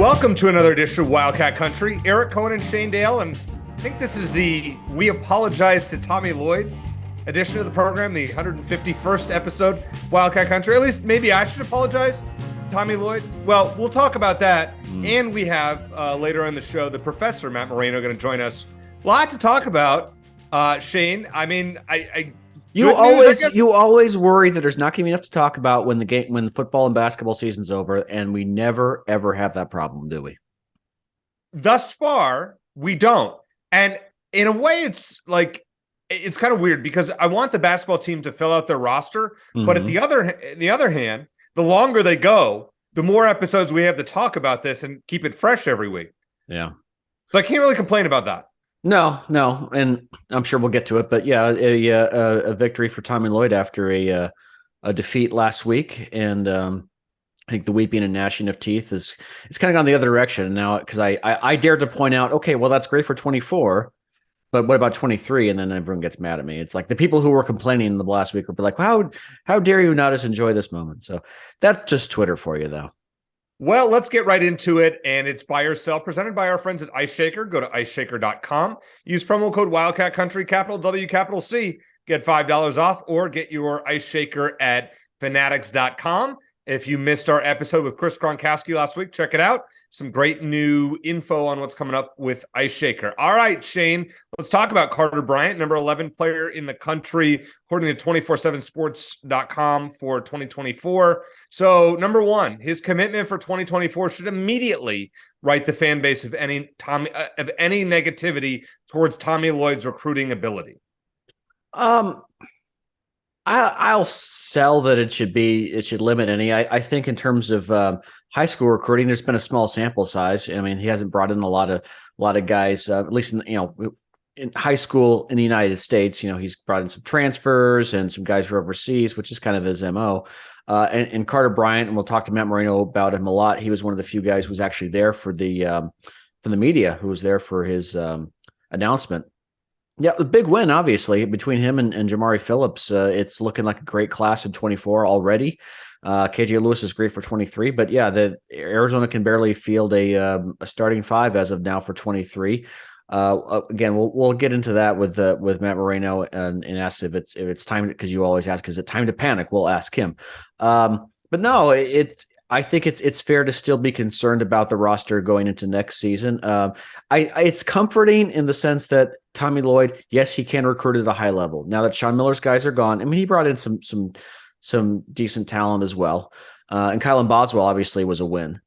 Welcome to another edition of Wildcat Country. Eric Cohen and Shane Dale, and I think this is the We Apologize to Tommy Lloyd edition of the program, the 151st episode of Wildcat Country. At least maybe I should apologize to Tommy Lloyd. Well, we'll talk about that. And we have later in the show, the professor, Matt Moreno, going to join us. A lot to talk about, Shane. I mean, You always worry that there's not going to be enough to talk about when the football and basketball season's over, and we never ever have that problem, do we? Thus far, we don't. And in a way, it's kind of weird because I want the basketball team to fill out their roster, but at the other hand, the longer they go, the more episodes we have to talk about this and keep it fresh every week. Yeah. So I can't really complain about that. No, and I'm sure we'll get to it, but yeah, a victory for Tommy Lloyd after a defeat last week, and I think the weeping and gnashing of teeth it's kind of gone the other direction now, because I dared to point out, okay, well, that's great for 24, but what about 23? And then everyone gets mad at me. It's like the people who were complaining in the last week were like, well, how dare you not just enjoy this moment? So that's just Twitter for you, though. Well, let's get right into it, and it's Buy or Sell, presented by our friends at Ice Shaker. Go to iceshaker.com. Use promo code Wildcat Country, capital W, capital C. Get $5 off, or get your Ice Shaker at fanatics.com. If you missed our episode with Chris Gronkowski last week, check it out. Some great new info on what's coming up with Ice Shaker. All right, Shane, let's talk about Carter Bryant, number 11 player in the country, according to 247sports.com for 2024. So, number one, his commitment for 2024 should immediately right the fan base of any negativity towards Tommy Lloyd's recruiting ability. I'll sell that it should limit any. I think in terms of high school recruiting, there's been a small sample size. I mean, he hasn't brought in a lot of guys, at least in high school in the United States. He's brought in some transfers and some guys who are overseas, which is kind of his MO. And Carter Bryant, and we'll talk to Matt Moreno about him a lot. He was one of the few guys who was actually there for the media, who was there for his announcement. Yeah, the big win, obviously, between him and Jamari Phillips. It's looking like a great class in 24 already. KJ Lewis is great for 23, but yeah, the Arizona can barely field a starting five as of now for 23. Again, we'll get into that with Matt Moreno and ask if it's time, because you always ask, is it time to panic? We'll ask him. But no, I think it's fair to still be concerned about the roster going into next season. It's comforting in the sense that Tommy Lloyd, yes, he can recruit at a high level. Now that Sean Miller's guys are gone, I mean, he brought in some decent talent as well. And Kylan Boswell obviously was a win.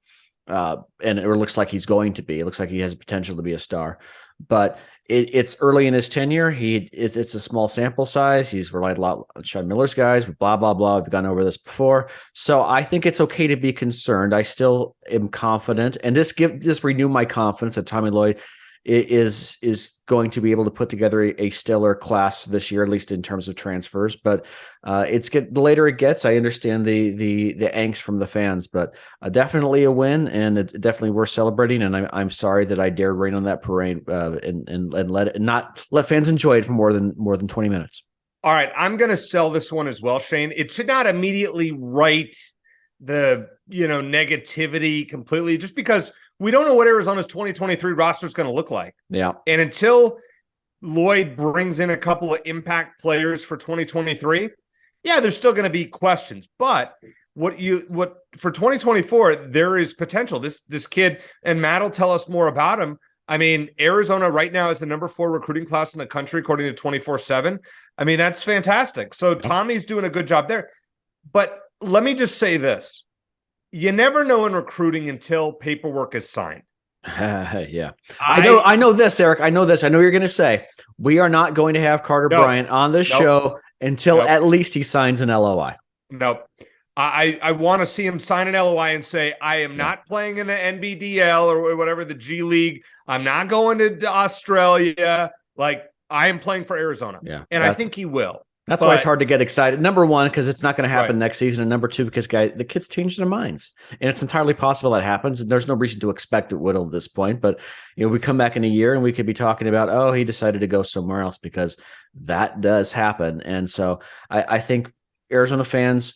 And it looks like he's going to be. It looks like he has potential to be a star. But it's early in his tenure. It's a small sample size. He's relied a lot on Sean Miller's guys, but blah, blah, blah. We've gone over this before. So I think it's okay to be concerned. I still am confident. And this renew my confidence that Tommy Lloyd is going to be able to put together a stellar class this year, at least in terms of transfers. But the later it gets, I understand the angst from the fans, but definitely a win, and it definitely worth celebrating. And I'm sorry that I dared rain on that parade and not let fans enjoy it for more than 20 minutes. All right, I'm going to sell this one as well, Shane. It should not immediately right the negativity completely, just because we don't know what Arizona's 2023 roster is going to look like. Yeah. And until Lloyd brings in a couple of impact players for 2023, yeah, there's still going to be questions. But what for 2024, there is potential. This kid, and Matt will tell us more about him. I mean, Arizona right now is the number 4 recruiting class in the country, according to 24/7. I mean, that's fantastic. So Tommy's doing a good job there. But let me just say this. You never know in recruiting until paperwork is signed. Yeah. I know this, Eric. I know this. I know you're going to say we are not going to have Carter Bryant on the show until at least he signs an LOI. Nope. I want to see him sign an LOI and say, I am not playing in the NBDL or whatever, the G League. I'm not going to Australia. Like, I am playing for Arizona. Yeah. And I think he will. That's why it's hard to get excited. Number one, because it's not going to happen next season. And number two, because the kids change their minds. And it's entirely possible that happens. And there's no reason to expect it would at this point. But we come back in a year and we could be talking about, oh, he decided to go somewhere else, because that does happen. And so I think Arizona fans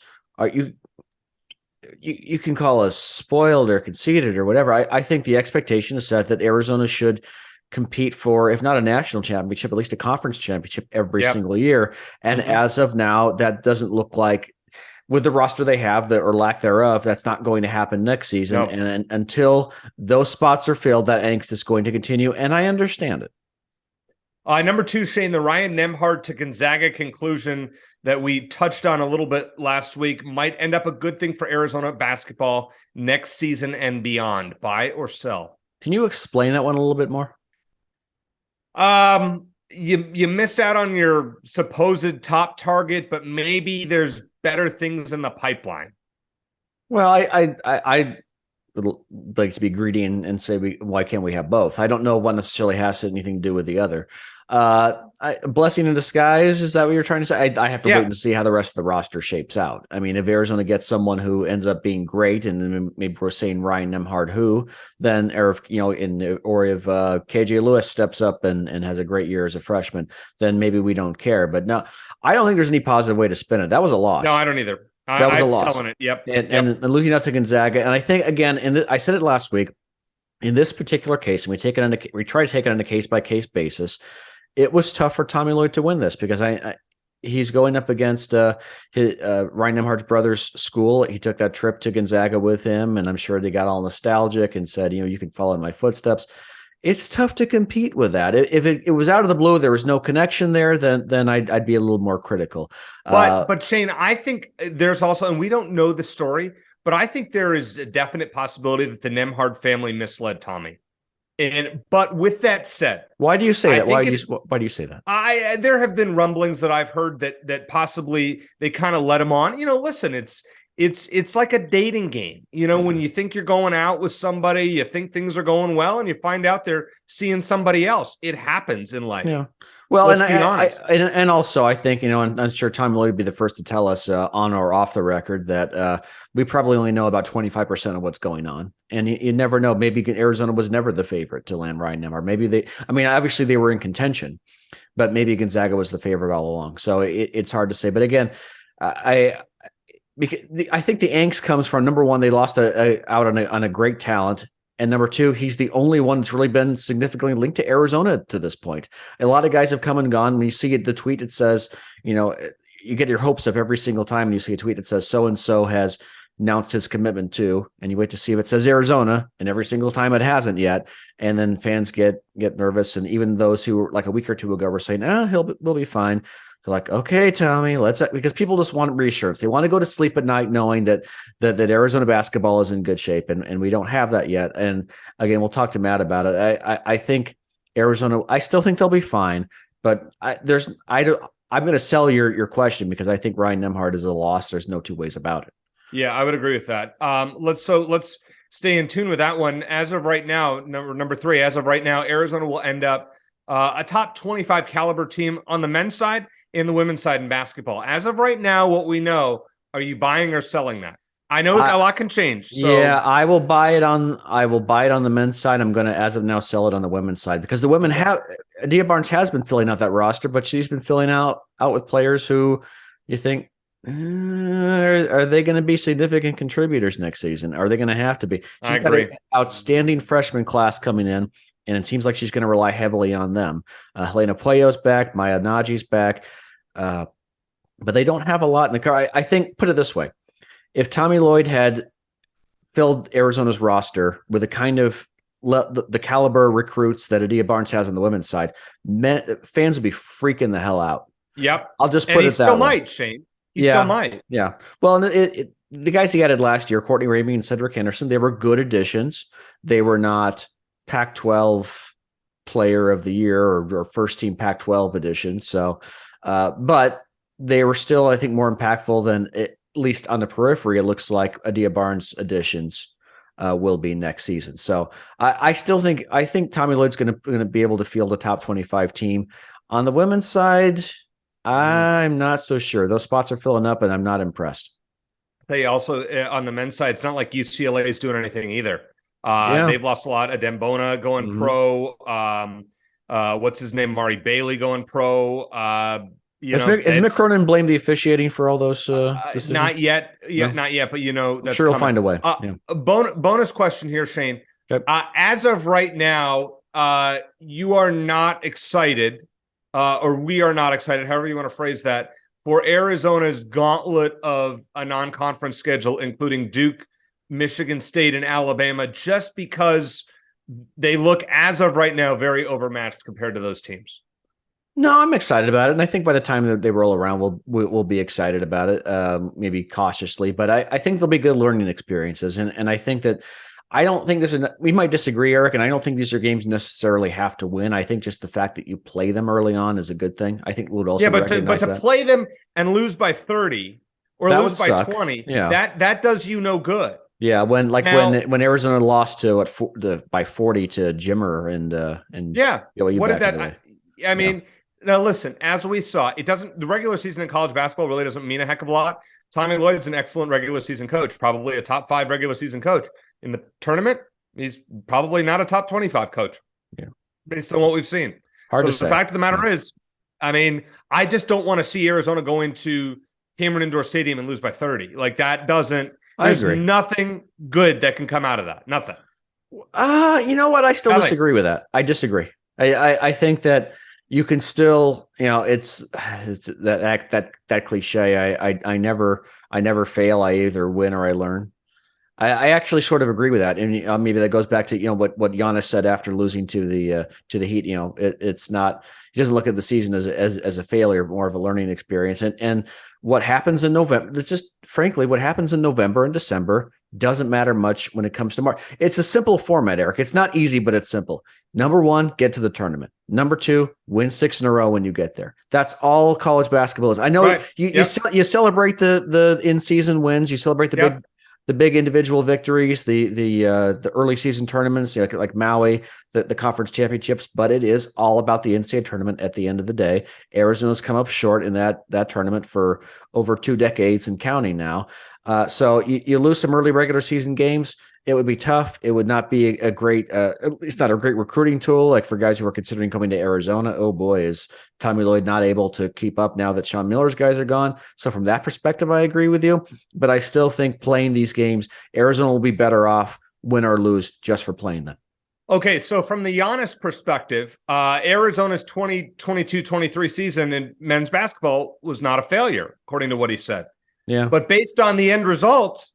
you can call us spoiled or conceited or whatever. I think the expectation is set that Arizona should compete for, if not a national championship, at least a conference championship every single year. And as of now, that doesn't look like, with the roster they have, or lack thereof, that's not going to happen next season. Nope. And until those spots are filled, that angst is going to continue. And I understand it. Number 2, Shane, the Ryan Nembhard to Gonzaga conclusion that we touched on a little bit last week might end up a good thing for Arizona basketball next season and beyond. Buy or sell? Can you explain that one a little bit more? You miss out on your supposed top target, but maybe there's better things in the pipeline. Well, I would like to be greedy and say why can't we have both? I don't know if one necessarily has anything to do with the other. Blessing in disguise, is that what you're trying to say? I have to wait and see how the rest of the roster shapes out. I mean, if Arizona gets someone who ends up being great, and then maybe we're saying Ryan Nembhard, then, or if KJ Lewis steps up and has a great year as a freshman, then maybe we don't care. But no, I don't think there's any positive way to spin it. That was a loss. No, I don't either. That was a loss. Selling it. Yep. And looking up to Gonzaga, and I think again, I said it last week. In this particular case, and we try to take it on a case by case basis. It was tough for Tommy Lloyd to win this because he's going up against Ryan Nembhard's brother's school. He took that trip to Gonzaga with him, and I'm sure they got all nostalgic and said, you can follow in my footsteps. It's tough to compete with that. If it was out of the blue, there was no connection there, then I'd be a little more critical. But Shane, I think there's also, and we don't know the story, but I think there is a definite possibility that the Nembhard family misled Tommy. But with that said, why do you say that? Why do you say that? There have been rumblings that I've heard that possibly they kind of let him on. Listen, it's like a dating game. When you think you're going out with somebody, you think things are going well, and you find out they're seeing somebody else. It happens in life. Yeah. Well, and also I think, and I'm sure Tommy Lloyd would be the first to tell us on or off the record that we probably only know about 25% of what's going on. And you never know. Maybe Arizona was never the favorite to land Ryan Nembhard. Maybe obviously they were in contention, but maybe Gonzaga was the favorite all along. So it's hard to say. But again, I think the angst comes from, number one, they lost out on a great talent. And number two, he's the only one that's really been significantly linked to Arizona to this point. A lot of guys have come and gone. When you see the tweet, it says, you get your hopes up every single time and you see a tweet that says so-and-so has announced his commitment to, and you wait to see if it says Arizona, and every single time it hasn't yet. And then fans get nervous. And even those who, like a week or two ago, were saying, we'll be fine. They're like, okay, Tommy, because people just want reassurance. They want to go to sleep at night knowing that Arizona basketball is in good shape, and we don't have that yet. And again, we'll talk to Matt about it. I think Arizona, I still think they'll be fine, but I'm going to sell your question because I think Ryan Nembhard is a loss. There's no two ways about it. Yeah, I would agree with that. Let's stay in tune with that one. As of right now, number 3, as of right now, Arizona will end up a top 25 caliber team on the men's side and the women's side in basketball. As of right now, what we know, are you buying or selling that? I know a lot can change. So. Yeah, I will buy it on the men's side. I'm going to, as of now, sell it on the women's side because the women Adia Barnes has been filling out that roster, but she's been filling out with players who you think, are they going to be significant contributors next season? Are they going to have to be? She's got an outstanding freshman class coming in, and it seems like she's going to rely heavily on them. Helena Pueyo's back, Maya Naji's back, but they don't have a lot in the car. I think, put it this way, if Tommy Lloyd had filled Arizona's roster with a kind of the caliber recruits that Adia Barnes has on the women's side, fans would be freaking the hell out. Yep. I'll just put it that way. Still might, Shane. He still might. Yeah. Well, and the guys he added last year, Courtney Ramey and Cedric Henderson, they were good additions. They were not Pac-12 player of the year or first team Pac-12 edition. So, but they were still, I think, more impactful than, at least on the periphery, it looks like Adia Barnes additions will be next season. So I think Tommy Lloyd's going to be able to field a top 25 team. On the women's side, I'm not so sure. Those spots are filling up, and I'm not impressed. They also, on the men's side, it's not like UCLA is doing anything either. They've lost a lot. Adembona going pro. What's his name? Mari Bailey going pro. Has Mick Cronin blamed the officiating for all those decisions? Not yet. Not yet. But I'm sure he'll find a way. A bonus question here, Shane. Okay. As of right now, you are not excited, or we are not excited, however you want to phrase that, for Arizona's gauntlet of a non-conference schedule, including Duke, Michigan State, and Alabama, just because they look, as of right now, very overmatched compared to those teams. No, I'm excited about it, and I think by the time that they roll around, we'll be excited about it, maybe cautiously. But I think they'll be good learning experiences, and I think that I don't think we might disagree, Eric, and I don't think these are games necessarily have to win. I think just the fact that you play them early on is a good thing. I think we'll also but to play them and lose by 30 or lose by 20, that does you no good. Yeah, when Arizona lost by 40 to Jimmer and what did that? I mean. Now, listen, as we saw, the regular season in college basketball really doesn't mean a heck of a lot. Tommy Lloyd's an excellent regular season coach, probably a top 5 regular season coach. In the tournament, he's probably not a top 25 coach, based on what we've seen. Hard to say. The fact of the matter is, I mean, I just don't want to see Arizona go into Cameron Indoor Stadium and lose by 30. Like, that doesn't, there's nothing good that can come out of that. Nothing. You know what? I still disagree with that. I disagree. I think that you can still, it's that cliche. I never fail. I either win or I learn. I actually sort of agree with that, and maybe that goes back to what Giannis said after losing to the Heat. It's not, he doesn't look at the season as a failure, more of a learning experience. And what happens in November, just frankly, what happens in November and December doesn't matter much when it comes to March. It's a simple format, Eric. It's not easy, but it's simple. Number 1, get to the tournament. Number 2, win 6 in a row when you get there. That's all college basketball is. I know you celebrate the in-season wins. You celebrate the big individual victories, the early season tournaments, like Maui, the conference championships, but it is all about the in-state tournament at the end of the day. Arizona's come up short in that tournament for over 2 decades and counting now. So you lose some early regular season games. It would be tough. It would not be a great, at least not a great recruiting tool. Like for guys who are considering coming to Arizona, oh boy, is Tommy Lloyd not able to keep up now that Sean Miller's guys are gone. So from that perspective, I agree with you. But I still think playing these games, Arizona will be better off, win or lose, just for playing them. Okay, so from the Giannis perspective, Arizona's 2022-23 season in men's basketball was not a failure, according to what he said. Yeah. But based on the end results,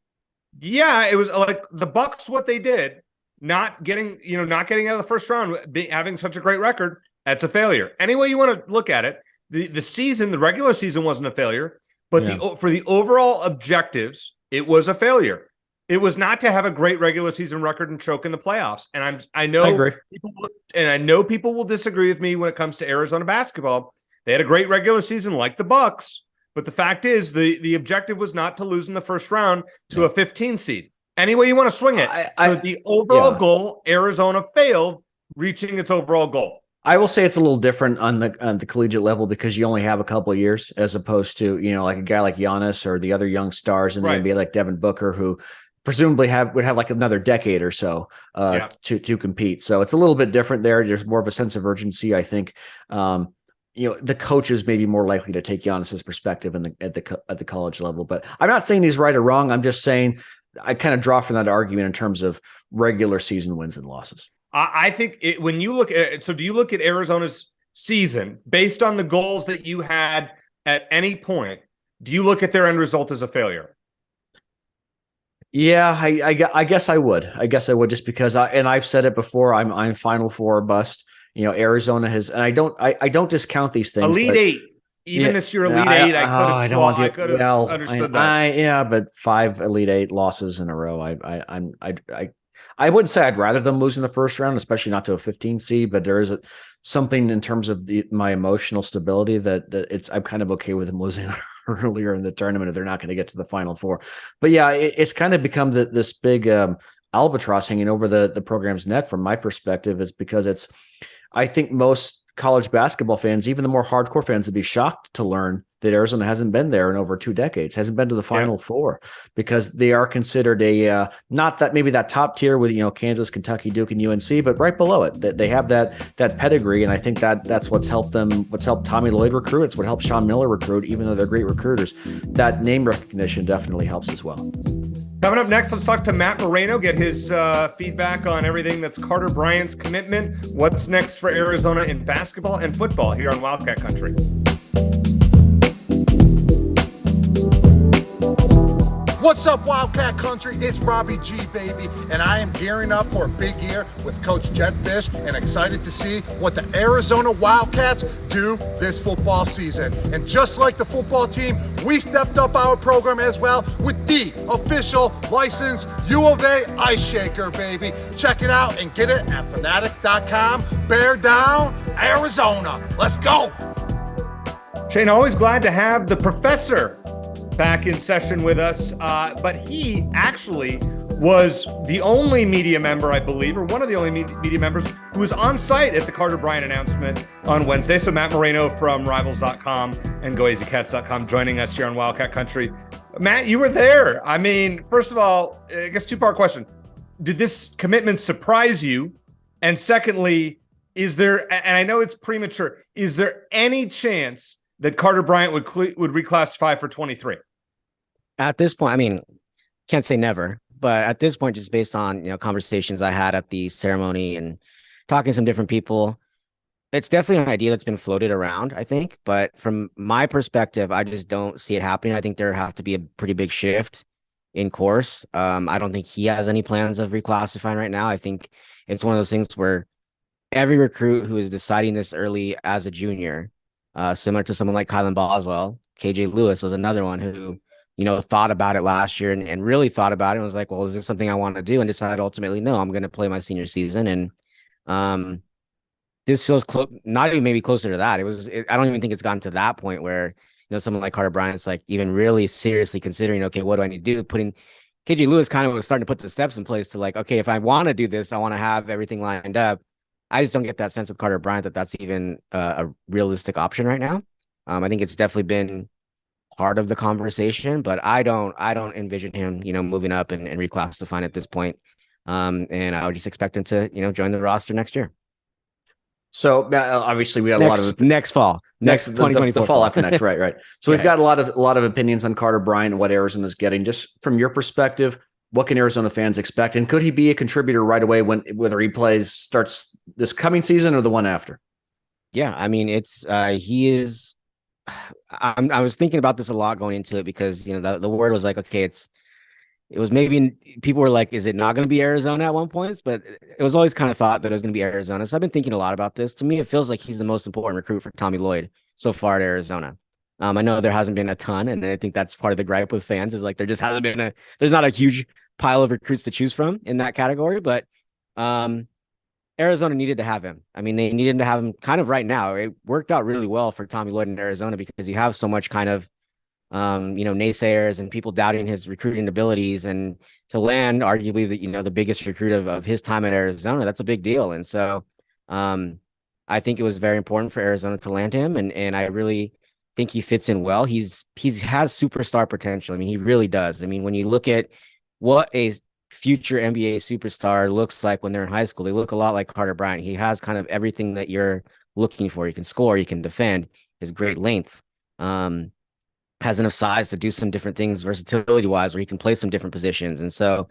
it was like the Bucks, what they did, not getting out of the first round, having such a great record, that's a failure. Any way you want to look at it, the regular season wasn't a failure, but for the overall objectives, it was a failure. It was not to have a great regular season record and choke in the playoffs. And I know people will disagree with me when it comes to Arizona basketball. They had a great regular season like the Bucks. But the fact is, the objective was not to lose in the first round to a 15 seed. Any way you want to swing it. So the overall goal, Arizona failed reaching its overall goal. I will say it's a little different on the collegiate level because you only have a couple of years as opposed to, like a guy like Giannis or the other young stars in the NBA like Devin Booker, who presumably would have like another decade or so to compete. So it's a little bit different there. There's more of a sense of urgency, I think. The coaches may be more likely to take Giannis's perspective at the college level, but I'm not saying he's right or wrong. I'm just saying I kind of draw from that argument in terms of regular season wins and losses. I think when you look at it, so do you look at Arizona's season based on the goals that you had at any point? Do you look at their end result as a failure? Yeah, I guess I would. I guess I would just because I've said it before. I'm Final Four bust. Arizona has, and I don't discount these things. Elite Eight, even this year, Elite Eight. I could have understood that. But 5 Elite Eight losses in a row. I wouldn't say I'd rather them lose in the first round, especially not to a 15 seed. But there is something in terms of my emotional stability that I'm kind of okay with them losing earlier in the tournament if they're not going to get to the Final Four. But yeah, it's kind of become this big albatross hanging over the program's neck from my perspective. Is because I think most college basketball fans, even the more hardcore fans, would be shocked to learn that Arizona hasn't been there in over 2 decades, hasn't been to the Final Four, because they are considered a not that maybe that top tier with Kansas, Kentucky, Duke, and UNC, but right below it. They have that pedigree, and I think that's what's helped them. What's helped Tommy Lloyd recruit. It's what helped Sean Miller recruit, even though they're great recruiters. That name recognition definitely helps as well. Coming up next, let's talk to Matt Moreno, get his feedback on everything that's Carter Bryant's commitment. What's next for Arizona in basketball and football here on Wildcat Country. What's up, Wildcat Country? It's Robbie G, baby, and I am gearing up for a big year with Coach Jed Fish and excited to see what the Arizona Wildcats do this football season. And just like the football team, we stepped up our program as well with the official licensed U of A Ice Shaker, baby. Check it out and get it at fanatics.com. Bear down, Arizona. Let's go. Shane, always glad to have the professor back in session with us, but he actually was the only media member, I believe, or one of the only media members who was on site at the Carter Bryant announcement on Wednesday. So Matt Moreno from Rivals.com and GoAZCats.com joining us here on Wildcat Country. Matt, you were there. I mean, first of all, I guess two-part question. Did this commitment surprise you? And secondly, is there, and I know it's premature, is there any chance that Carter Bryant would reclassify for 23? At this point, I mean, can't say never, but at this point, just based on conversations I had at the ceremony and talking to some different people, it's definitely an idea that's been floated around, I think. But from my perspective, I just don't see it happening. I think there have to be a pretty big shift in course. I don't think he has any plans of reclassifying right now. I think it's one of those things where every recruit who is deciding this early as a junior, similar to someone like Kylan Boswell, KJ Lewis was another one who, thought about it last year and really thought about it and was like, well, is this something I want to do? And decided ultimately, no, I'm going to play my senior season. And this feels not even maybe closer to that. I don't even think it's gotten to that point where, someone like Carter Bryant's like even really seriously considering, okay, what do I need to do? Putting KJ Lewis kind of was starting to put the steps in place to like, okay, if I want to do this, I want to have everything lined up. I just don't get that sense with Carter Bryant that that's even a realistic option right now. I think it's definitely been part of the conversation, but I don't envision him, moving up and reclassifying at this point. And I would just expect him to, join the roster next year. So obviously we got a lot of next fall, next 2024 the fall after next, right. So we've got a lot of opinions on Carter Bryant and what Arizona's getting. Just from your perspective, what can Arizona fans expect? And could he be a contributor right away whether he starts this coming season or the one after? Yeah, I mean, he is. I was thinking about this a lot going into it because the word was like, okay, it was maybe people were like, is it not going to be Arizona at one point? But it was always kind of thought that it was going to be Arizona. So I've been thinking a lot about this. To me, it feels like he's the most important recruit for Tommy Lloyd so far at Arizona. I know there hasn't been a ton, and I think that's part of the gripe with fans is like there just hasn't been there's not a huge pile of recruits to choose from in that category, but Arizona needed to have him. I mean, they needed to have him kind of right now. It worked out really well for Tommy Lloyd in Arizona because you have so much kind of naysayers and people doubting his recruiting abilities, and to land arguably the biggest recruit of his time at Arizona, that's a big deal. And so I think it was very important for Arizona to land him, and I really think he fits in well. He has superstar potential. I mean, he really does. I mean, when you look at what a future NBA superstar looks like when they're in high school, they look a lot like Carter Bryant. He has kind of everything that you're looking for. He can score, he can defend, his great length, has enough size to do some different things versatility wise, where he can play some different positions. And so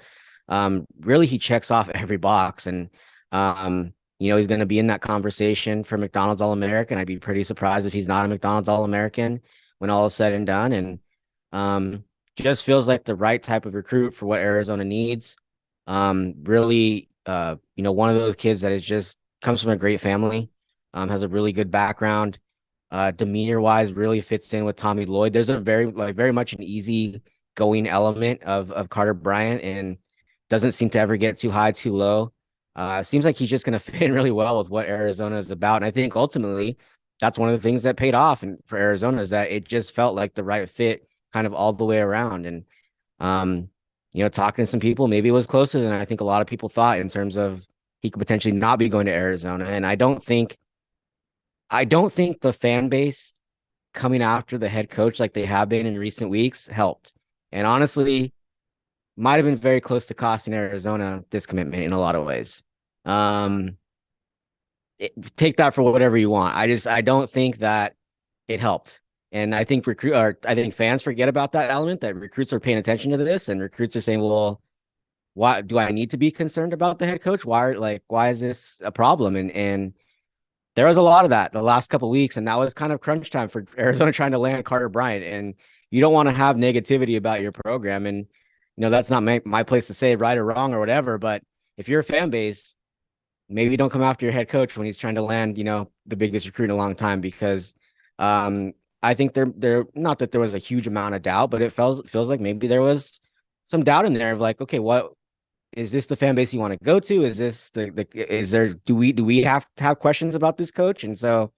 really he checks off every box, and he's going to be in that conversation for McDonald's All-American. I'd be pretty surprised if he's not a McDonald's All-American when all is said and done. And just feels like the right type of recruit for what Arizona needs. Really, one of those kids that is just comes from a great family, has a really good background, demeanor wise, really fits in with Tommy Lloyd. There's a very much an easy going element of Carter Bryant, and doesn't seem to ever get too high, too low. Seems like he's just going to fit in really well with what Arizona is about. And I think ultimately that's one of the things that paid off for Arizona, is that it just felt like the right fit kind of all the way around. And, talking to some people, maybe it was closer than I think a lot of people thought in terms of he could potentially not be going to Arizona. And I don't think the fan base coming after the head coach like they have been in recent weeks helped. And honestly, might have been very close to costing Arizona this commitment in a lot of ways. Take that for whatever you want. I don't think that it helped. And I think I think fans forget about that element, that recruits are paying attention to this, and recruits are saying, well, why do I need to be concerned about the head coach? Why is this a problem? And there was a lot of that the last couple of weeks, and that was kind of crunch time for Arizona trying to land Carter Bryant. And you don't want to have negativity about your program. And that's not my place to say right or wrong or whatever. But if you're a fan base, maybe don't come after your head coach when he's trying to land, the biggest recruit in a long time, because I think they're not that there was a huge amount of doubt, but it feels like maybe there was some doubt in there of like, okay, what is this the fan base you want to go to? Is this do we have to have questions about this coach? And so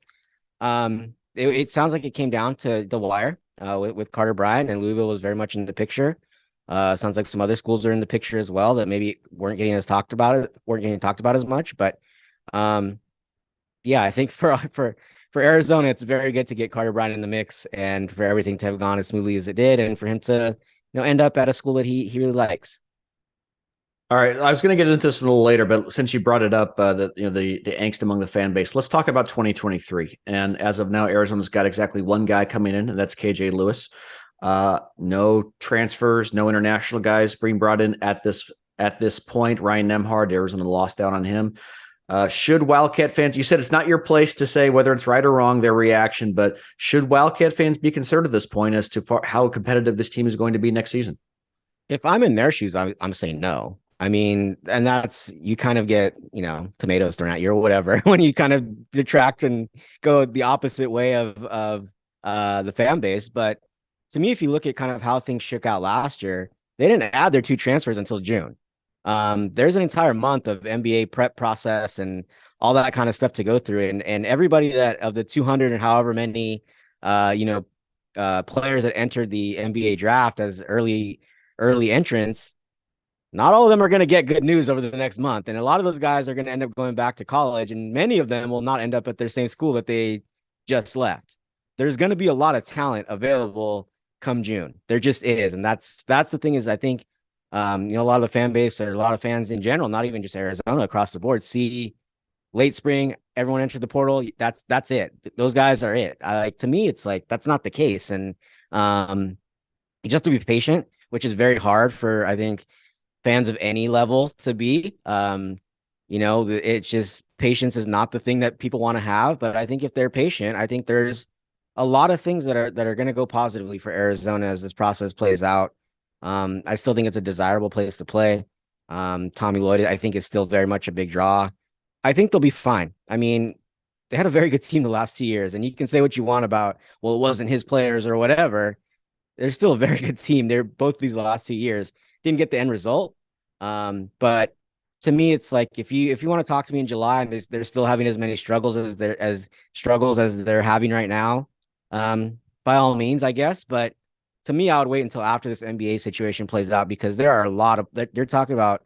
it sounds like it came down to the wire with Carter Bryant, and Louisville was very much in the picture. Sounds like some other schools are in the picture as well that maybe weren't getting talked about as much. But yeah, I think for Arizona, it's very good to get Carter Bryant in the mix, and for everything to have gone as smoothly as it did, and for him to end up at a school that he really likes. All right, I was going to get into this a little later, but since you brought it up, the angst among the fan base, let's talk about 2023. And as of now, Arizona's got exactly one guy coming in, and that's KJ Lewis. No transfers, no international guys being brought in at this point. Ryan Nembhard, Arizona lost out on him. Should Wildcat fans, you said it's not your place to say whether it's right or wrong, their reaction, but should Wildcat fans be concerned at this point as to how competitive this team is going to be next season? If I'm in their shoes, I'm saying no. I mean, and that's, you kind of get, tomatoes thrown at you or whatever when you kind of detract and go the opposite way of the fan base. But to me, if you look at kind of how things shook out last year, they didn't add their 2 transfers until June. There's an entire month of NBA prep process and all that kind of stuff to go through. And everybody that of the 200 and however many, players that entered the NBA draft as early entrants, not all of them are going to get good news over the next month. And a lot of those guys are going to end up going back to college, and many of them will not end up at their same school that they just left. There's going to be a lot of talent available come June. There just is. And that's the thing is, I think, a lot of the fan base or a lot of fans in general, not even just Arizona, across the board, see late spring, everyone entered the portal. That's it. Those guys are it. To me, it's like, that's not the case. And you just have to be patient, which is very hard for, I think, fans of any level to be. It's just, patience is not the thing that people want to have. But I think if they're patient, I think there's a lot of things that are going to go positively for Arizona as this process plays out. I still think it's a desirable place to play. Tommy Lloyd, I think, is still very much a big draw. I think they'll be fine. I mean, they had a very good team the last 2 years, and you can say what you want about, well, it wasn't his players or whatever. They're still a very good team. They're both these last 2 years. Didn't get the end result. But to me, it's like, if you want to talk to me in July and they're still having as many struggles as they're having right now, by all means, I guess. But to me, I would wait until after this NBA situation plays out, because there are a lot of, they're talking about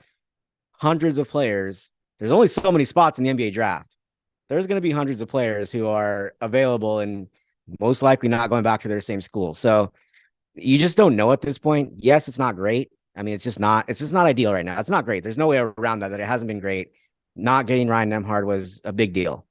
hundreds of players. There's only so many spots in the NBA draft. There's going to be hundreds of players who are available and most likely not going back to their same school. So you just don't know at this point. Yes, it's not great. I mean, it's just not ideal right now. It's not great. There's no way around that it hasn't been great. Not getting Ryan Nembhard was a big deal.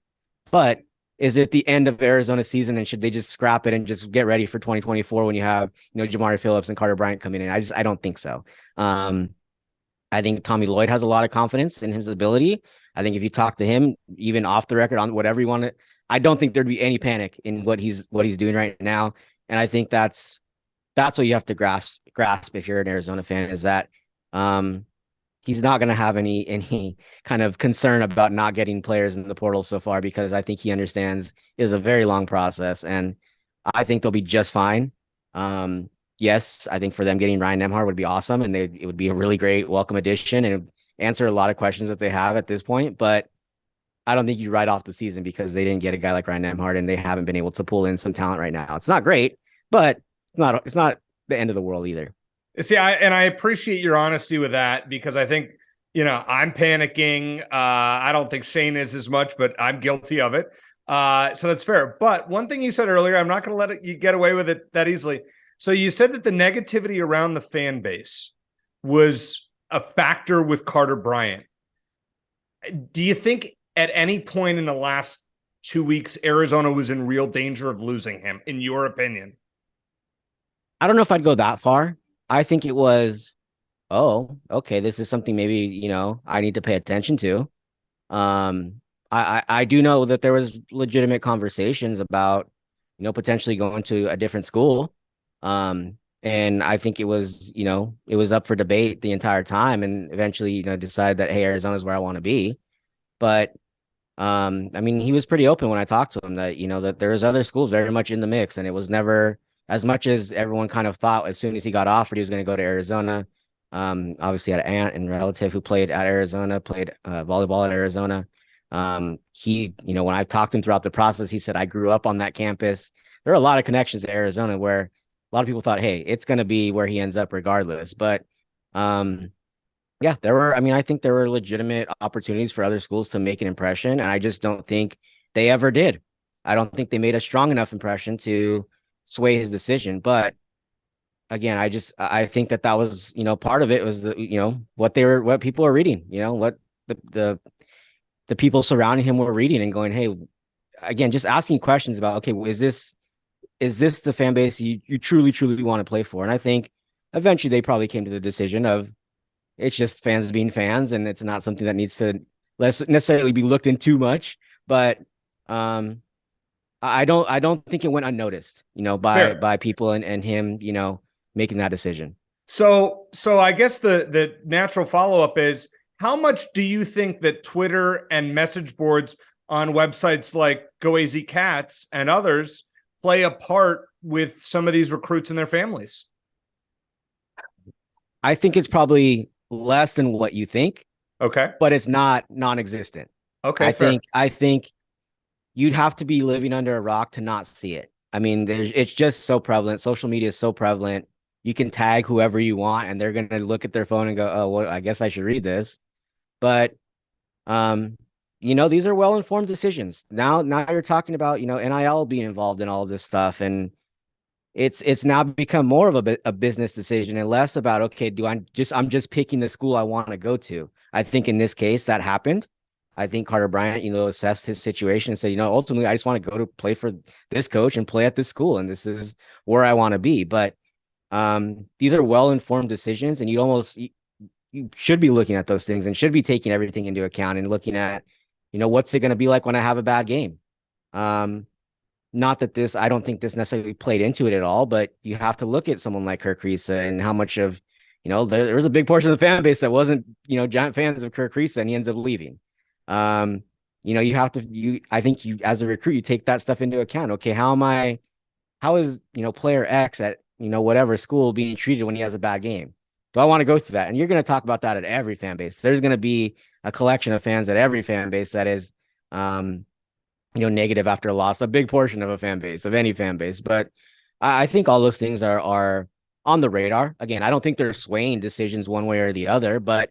But is it the end of Arizona's season, and should they just scrap it and just get ready for 2024 when you have, Jamari Phillips and Carter Bryant coming in? I don't think so. I think Tommy Lloyd has a lot of confidence in his ability. I think if you talk to him, even off the record, on whatever you want to, I don't think there'd be any panic in what he's doing right now. And I think that's what you have to grasp if you're an Arizona fan, is that he's not going to have any kind of concern about not getting players in the portal so far, because I think he understands it is a very long process, and I think they'll be just fine. Yes, I think for them, getting Ryan Nembhard would be awesome, and it would be a really great welcome addition and answer a lot of questions that they have at this point. But I don't think you write off the season because they didn't get a guy like Ryan Nembhard, and they haven't been able to pull in some talent right now. It's not great, but it's not the end of the world either. See, I appreciate your honesty with that, because I think, I'm panicking. I don't think Shane is as much, but I'm guilty of it. So that's fair. But one thing you said earlier, I'm not going to let you get away with it that easily. So you said that the negativity around the fan base was a factor with Carter Bryant. Do you think at any point in the last 2 weeks, Arizona was in real danger of losing him, in your opinion? I don't know if I'd go that far. I think it was, oh, okay, this is something maybe, I need to pay attention to. I do know that there was legitimate conversations about, potentially going to a different school. And I think it was up for debate the entire time, and eventually, decided that, hey, Arizona is where I want to be. But I mean, he was pretty open when I talked to him that, that there was other schools very much in the mix, and it was never as much as everyone kind of thought. As soon as he got offered, he was going to go to Arizona. Obviously had an aunt and relative who played at Arizona, played volleyball at Arizona. He, when I've talked to him throughout the process, he said, I grew up on that campus. There are a lot of connections to Arizona where a lot of people thought, hey, it's going to be where he ends up regardless. But yeah, I think there were legitimate opportunities for other schools to make an impression. And I just don't think they ever did. I don't think they made a strong enough impression to sway his decision. But again, I think that was, part of it was what people are reading, what the people surrounding him were reading and going, hey, again, just asking questions about, okay, is this the fan base you truly, truly want to play for? And I think eventually they probably came to the decision of it's just fans being fans, and it's not something that needs to necessarily be looked into much. But I don't think it went unnoticed, by people and him, making that decision. So I guess the natural follow-up is, how much do you think that Twitter and message boards on websites like Go AZ Cats and others play a part with some of these recruits and their families? I think it's probably less than what you think. Okay. But it's not non-existent. Okay. I think you'd have to be living under a rock to not see it. I mean, it's just so prevalent. Social media is so prevalent. You can tag whoever you want, and they're going to look at their phone and go, oh, well, I guess I should read this. But, these are well-informed decisions. Now you're talking about, NIL being involved in all of this stuff. And it's now become more of a business decision and less about, okay, I'm just picking the school I want to go to. I think in this case that happened. I think Carter Bryant, assessed his situation and said, ultimately I just want to go to play for this coach and play at this school. And this is where I want to be. But these are well-informed decisions, and you should be looking at those things and should be taking everything into account and looking at, what's it going to be like when I have a bad game? Not that I don't think this necessarily played into it at all, but you have to look at someone like Kirk Risa and how much of, there was a big portion of the fan base that wasn't, giant fans of Kirk Risa, and he ends up leaving. I think you, as a recruit, you take that stuff into account. Okay, how is, player X at, whatever school being treated when he has a bad game? Do I want to go through that? And you're going to talk about that at every fan base. There's going to be a collection of fans at every fan base that is, negative after a loss, a big portion of a fan base, of any fan base. But I think all those things are on the radar. Again, I don't think they're swaying decisions one way or the other, but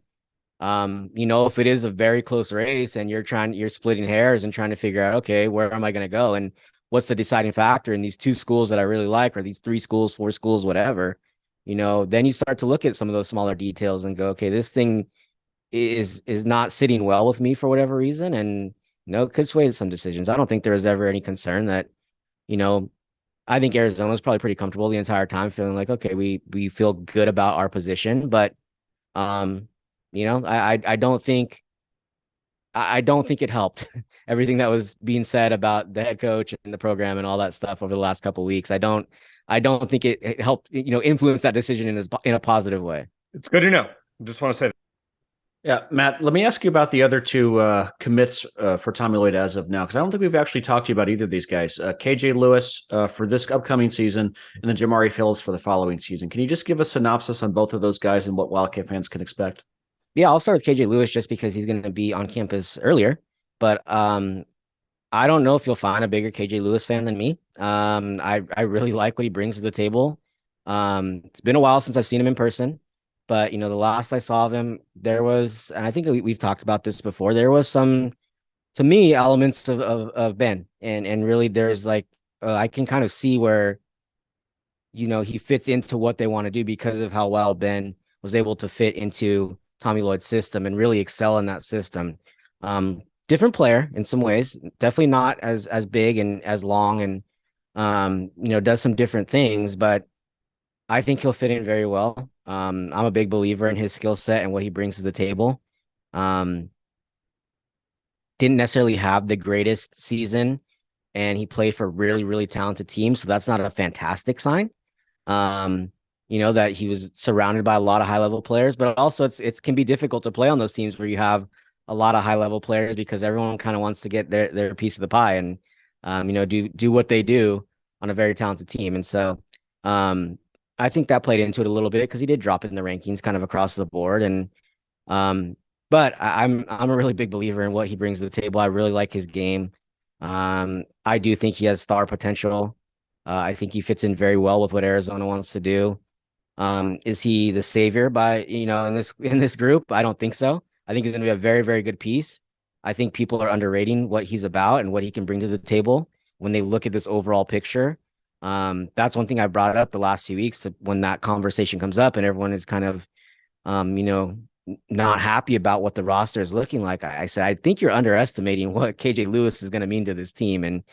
if it is a very close race and you're splitting hairs and trying to figure out, okay, where am I going to go? And what's the deciding factor in these two schools that I really like, or these 3 schools, 4 schools, whatever, then you start to look at some of those smaller details and go, okay, this thing is not sitting well with me for whatever reason. And, it could sway some decisions. I don't think there was ever any concern that, I think Arizona was probably pretty comfortable the entire time, feeling like, okay, we feel good about our position, but, I don't think it helped everything that was being said about the head coach and the program and all that stuff over the last couple of weeks. I don't think it helped, influence that decision in a positive way. It's good to know. I just want to say that. Yeah, Matt, let me ask you about the other 2 commits for Tommy Lloyd as of now, because I don't think we've actually talked to you about either of these guys. KJ Lewis for this upcoming season, and then Jamari Phillips for the following season. Can you just give a synopsis on both of those guys and what Wildcat fans can expect? Yeah, I'll start with KJ Lewis just because he's going to be on campus earlier. But I don't know if you'll find a bigger KJ Lewis fan than me. I really like what he brings to the table. It's been a while since I've seen him in person. But, the last I saw of him, there was, and I think we've talked about this before, there was some to me, elements of Ben, and really there's like I can kind of see where he fits into what they want to do because of how well Ben was able to fit into Tommy Lloyd's system and really excel in that system. Different player in some ways, definitely not as big and as long, and does some different things, but I think he'll fit in very well. I'm a big believer in his skill set and what he brings to the table. Um, didn't necessarily have the greatest season, and he played for really, really talented teams, so that's not a fantastic sign. Um, that he was surrounded by a lot of high level players, but also it can be difficult to play on those teams where you have a lot of high level players because everyone kind of wants to get their piece of the pie and do what they do on a very talented team. And so I think that played into it a little bit because he did drop in the rankings kind of across the board. And but I'm a really big believer in what he brings to the table. I really like his game. I do think he has star potential. I think he fits in very well with what Arizona wants to do. Is he the savior in this group? I don't think so. I think he's going to be a very, very good piece. I think people are underrating what he's about and what he can bring to the table when they look at this overall picture. That's one thing I brought up the last 2 weeks when that conversation comes up and everyone is kind of, not happy about what the roster is looking like. I said, I think you're underestimating what KJ Lewis is going to mean to this team. And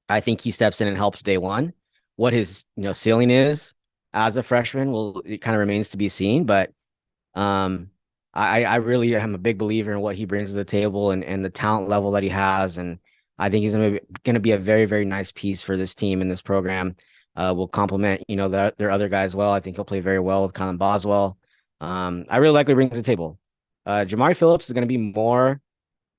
I think he steps in and helps day one. What his ceiling is as a freshman, it kind of remains to be seen. But I really am a big believer in what he brings to the table and the talent level that he has. And I think he's going to be a very, very nice piece for this team and this program. Will complement their other guys well. I think he'll play very well with Colin Boswell. I really like what he brings to the table. Jamari Phillips is going to be more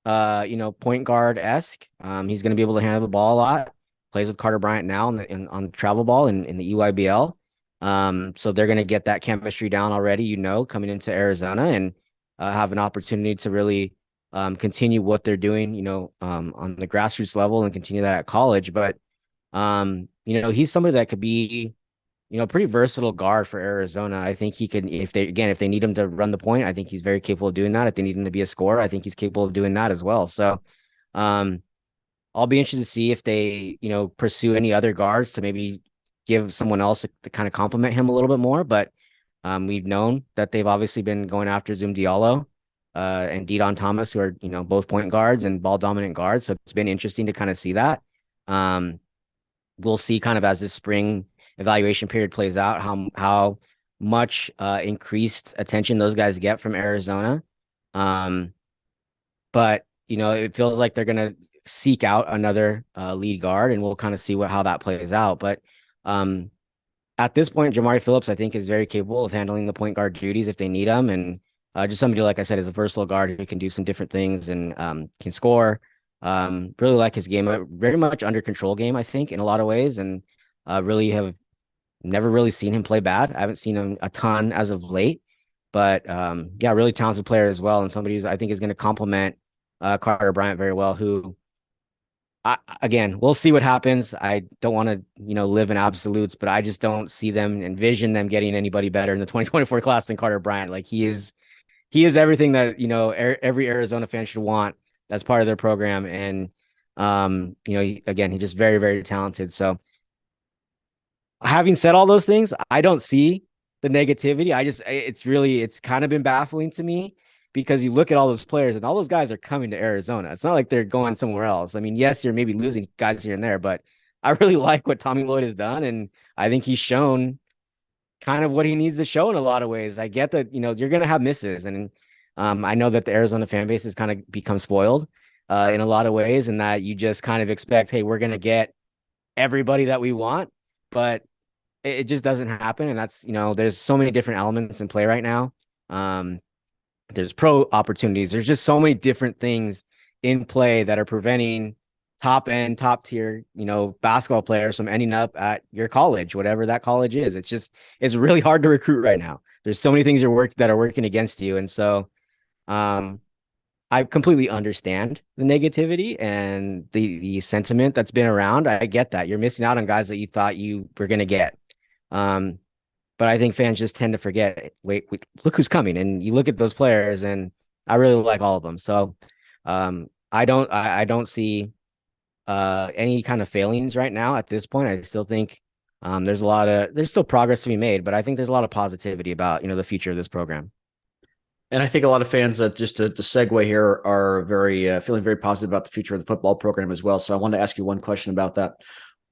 point guard esque. He's going to be able to handle the ball a lot. Plays with Carter Bryant now on the travel ball in the EYBL. So they're going to get that chemistry down already, coming into Arizona and have an opportunity to really continue what they're doing, on the grassroots level and continue that at college. But he's somebody that could be pretty versatile guard for Arizona. I think he can, if they need him to run the point, I think he's very capable of doing that. If they need him to be a scorer, I think he's capable of doing that as well. So, I'll be interested to see if they, pursue any other guards to maybe give someone else to kind of complement him a little bit more. But, we've known that they've obviously been going after Zoom Diallo, and Dion Thomas, who are, both point guards and ball dominant guards. So it's been interesting to kind of see that. We'll see kind of as this spring evaluation period plays out, how much increased attention those guys get from Arizona. But it feels like they're gonna seek out another lead guard, and we'll kind of see how that plays out. But at this point, Jamari Phillips, I think, is very capable of handling the point guard duties if they need him, and just somebody, like I said, is a versatile guard who can do some different things and can score. Really like his game, a very much under control game, I think, in a lot of ways, and really have never really seen him play bad. I haven't seen him a ton as of late, but really talented player as well, and somebody who I think is going to complement Carter Bryant very well. Who, again, we'll see what happens. I don't want to live in absolutes, but I just don't see them, envision them getting anybody better in the 2024 class than Carter Bryant. Like he is everything that every Arizona fan should want as part of their program, and he's just very, very talented. So, having said all those things, I don't see the negativity. It's kind of been baffling to me because you look at all those players and all those guys are coming to Arizona. It's not like they're going somewhere else. I mean, yes, you're maybe losing guys here and there, but I really like what Tommy Lloyd has done. And I think he's shown kind of what he needs to show in a lot of ways. I get that, you're going to have misses. And I know that the Arizona fan base has kind of become spoiled in a lot of ways, and that you just kind of expect, hey, we're going to get everybody that we want, but it just doesn't happen. And that's, there's so many different elements in play right now. There's pro opportunities. There's just so many different things in play that are preventing top tier, basketball players from ending up at your college, whatever that college is. It's really hard to recruit right now. There's so many things that are working against you. And so, I completely understand the negativity and the sentiment that's been around. I get that you're missing out on guys that you thought you were going to get. But I think fans just tend to forget, wait, look who's coming. And you look at those players, and I really like all of them. So I don't see any kind of failings right now at this point. I still think there's still progress to be made, but I think there's a lot of positivity about, the future of this program. And I think a lot of fans, just to segue here, are very feeling very positive about the future of the football program as well. So I wanted to ask you one question about that.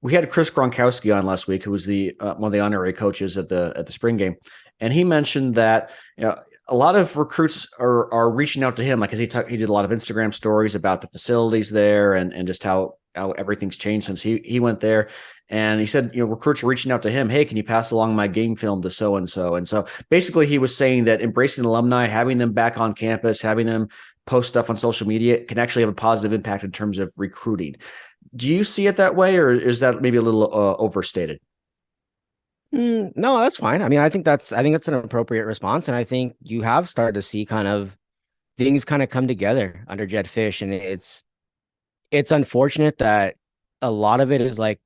We had Chris Gronkowski on last week, who was the one of the honorary coaches at the spring game, and he mentioned that a lot of recruits are reaching out to him, like, because he did a lot of Instagram stories about the facilities there and just how everything's changed since he went there. And he said, recruits are reaching out to him. Hey, can you pass along my game film to so-and-so? And so basically he was saying that embracing alumni, having them back on campus, having them post stuff on social media can actually have a positive impact in terms of recruiting. Do you see it that way, or is that maybe a little overstated? No, that's fine. I mean, I think that's an appropriate response. And I think you have started to see kind of things kind of come together under Jedd Fisch. And it's unfortunate that a lot of it is like,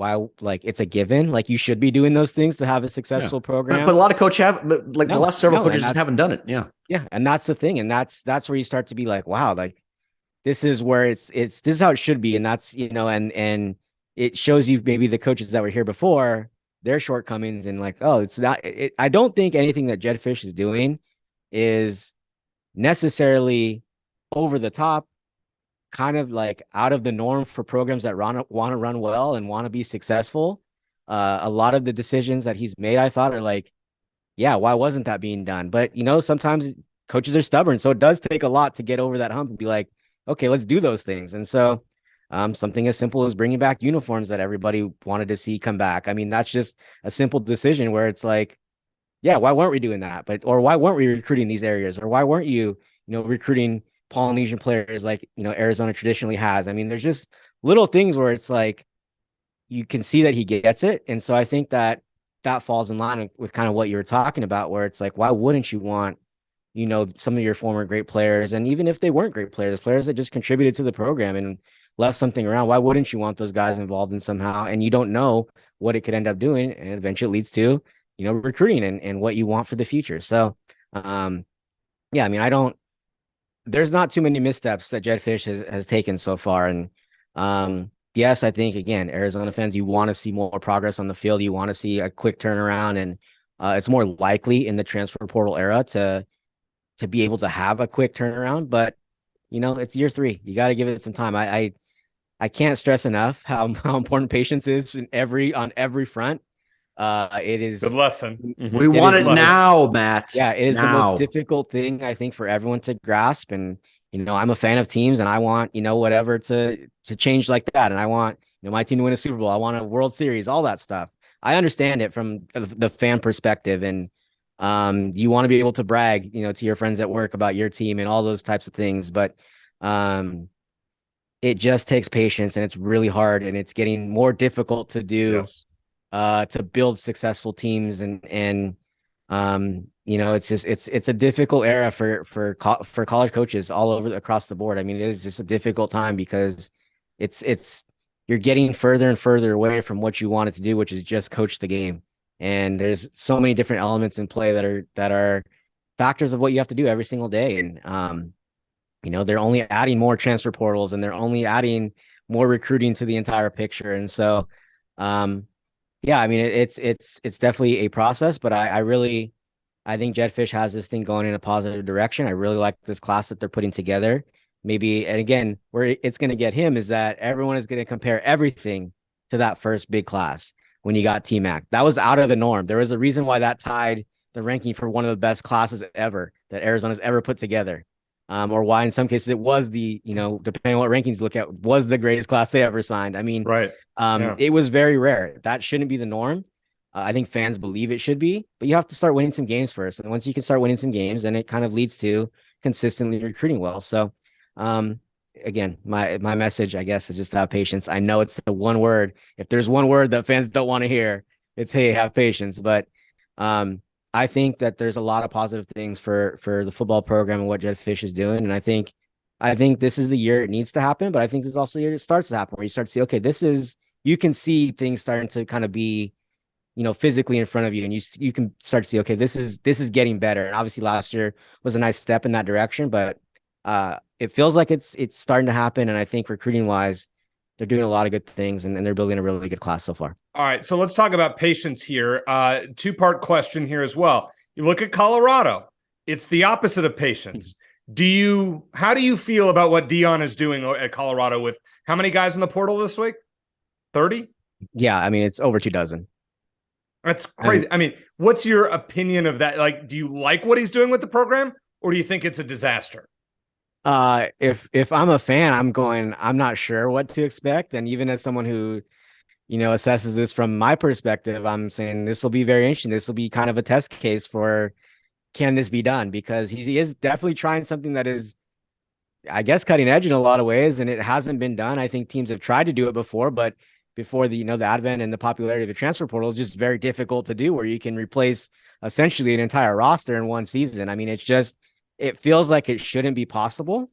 it's a given. Like, you should be doing those things to have a successful program. But a lot of coaches have, the last several coaches just haven't done it. Yeah. Yeah. And that's the thing. And that's where you start to be like, wow, like, this is where this is how it should be. And that's, and it shows you maybe the coaches that were here before, their shortcomings, and like, oh, it's not, I don't think anything that Jedd Fisch is doing is necessarily over the top, kind of like out of the norm for programs that want to run well and want to be successful. A lot of the decisions that he's made, I thought, are like, yeah, why wasn't that being done? But, sometimes coaches are stubborn. So it does take a lot to get over that hump and be like, okay, let's do those things. And so something as simple as bringing back uniforms that everybody wanted to see come back. I mean, that's just a simple decision where it's like, yeah, why weren't we doing that? Or why weren't we recruiting these areas? Or why weren't you, recruiting Polynesian players like, Arizona traditionally has? I mean, there's just little things where it's like, you can see that he gets it. And so I think that falls in line with kind of what you were talking about, where it's like, why wouldn't you want, some of your former great players, and even if they weren't great players that just contributed to the program and left something around, why wouldn't you want those guys involved in somehow? And you don't know what it could end up doing, and eventually it leads to, recruiting and what you want for the future. So, yeah, I mean, there's not too many missteps that Jedd Fisch has taken so far. And, yes, I think, again, Arizona fans, you want to see more progress on the field. You want to see a quick turnaround, and it's more likely in the transfer portal era to be able to have a quick turnaround. But, it's year 3. You got to give it some time. I can't stress enough how important patience is on every front. It is good lesson. We want it now, Matt. Yeah, it is the most difficult thing, I think, for everyone to grasp. And, I'm a fan of teams, and I want, whatever to change like that. And I want, my team to win a Super Bowl. I want a World Series, all that stuff. I understand it from the fan perspective. And you want to be able to brag, to your friends at work about your team and all those types of things. But it just takes patience, and it's really hard, and it's getting more difficult to do, to build successful teams. And it's just, it's a difficult era for college coaches all over across the board. I mean, it is just a difficult time because you're getting further and further away from what you wanted to do, which is just coach the game. And there's so many different elements in play that are factors of what you have to do every single day. And, they're only adding more transfer portals, and they're only adding more recruiting to the entire picture. And so, yeah, I mean, it's definitely a process, but I think Jedd Fisch has this thing going in a positive direction. I really like this class that they're putting together. Maybe, and again, where it's going to get him is that everyone is going to compare everything to that first big class. When you got T-Mac, that was out of the norm. There was a reason why that tied the ranking for one of the best classes ever that Arizona's ever put together. Or why in some cases it was depending on what rankings you look at, was the greatest class they ever signed. I mean, right. It was very rare. That shouldn't be the norm. I think fans believe it should be, but you have to start winning some games first. And once you can start winning some games, then it kind of leads to consistently recruiting well. So, again, my message, I guess, is just to have patience. I know it's the one word. If there's one word that fans don't want to hear, it's, hey, have patience. But I think that there's a lot of positive things for the football program and what Jedd Fisch is doing. And I think this is the year it needs to happen, but I think this is also the year it starts to happen, where you start to see, okay, you can see things starting to kind of be, physically in front of you, and you can start to see, okay, this is getting better. And obviously last year was a nice step in that direction, but it feels like it's starting to happen. And I think recruiting wise, they're doing a lot of good things, and they're building a really good class so far. All right, so let's talk about patience here. Two-part question here as well. You look at Colorado, it's the opposite of patience. How do you feel about what Dion is doing at Colorado with how many guys in the portal this week? 30? Yeah, I mean, it's over 24. That's crazy. I mean, what's your opinion of that? Like, do you like what he's doing with the program, or do you think it's a disaster? If I'm a fan, I'm not sure what to expect. And even as someone who, assesses this from my perspective, I'm saying this will be very interesting. This will be kind of a test case for, can this be done? Because he is definitely trying something that is, I guess, cutting edge in a lot of ways, and it hasn't been done. I think teams have tried to do it before, but before the advent and the popularity of the transfer portal, it's just very difficult to do, where you can replace essentially an entire roster in one season. I mean, it feels like it shouldn't be possible,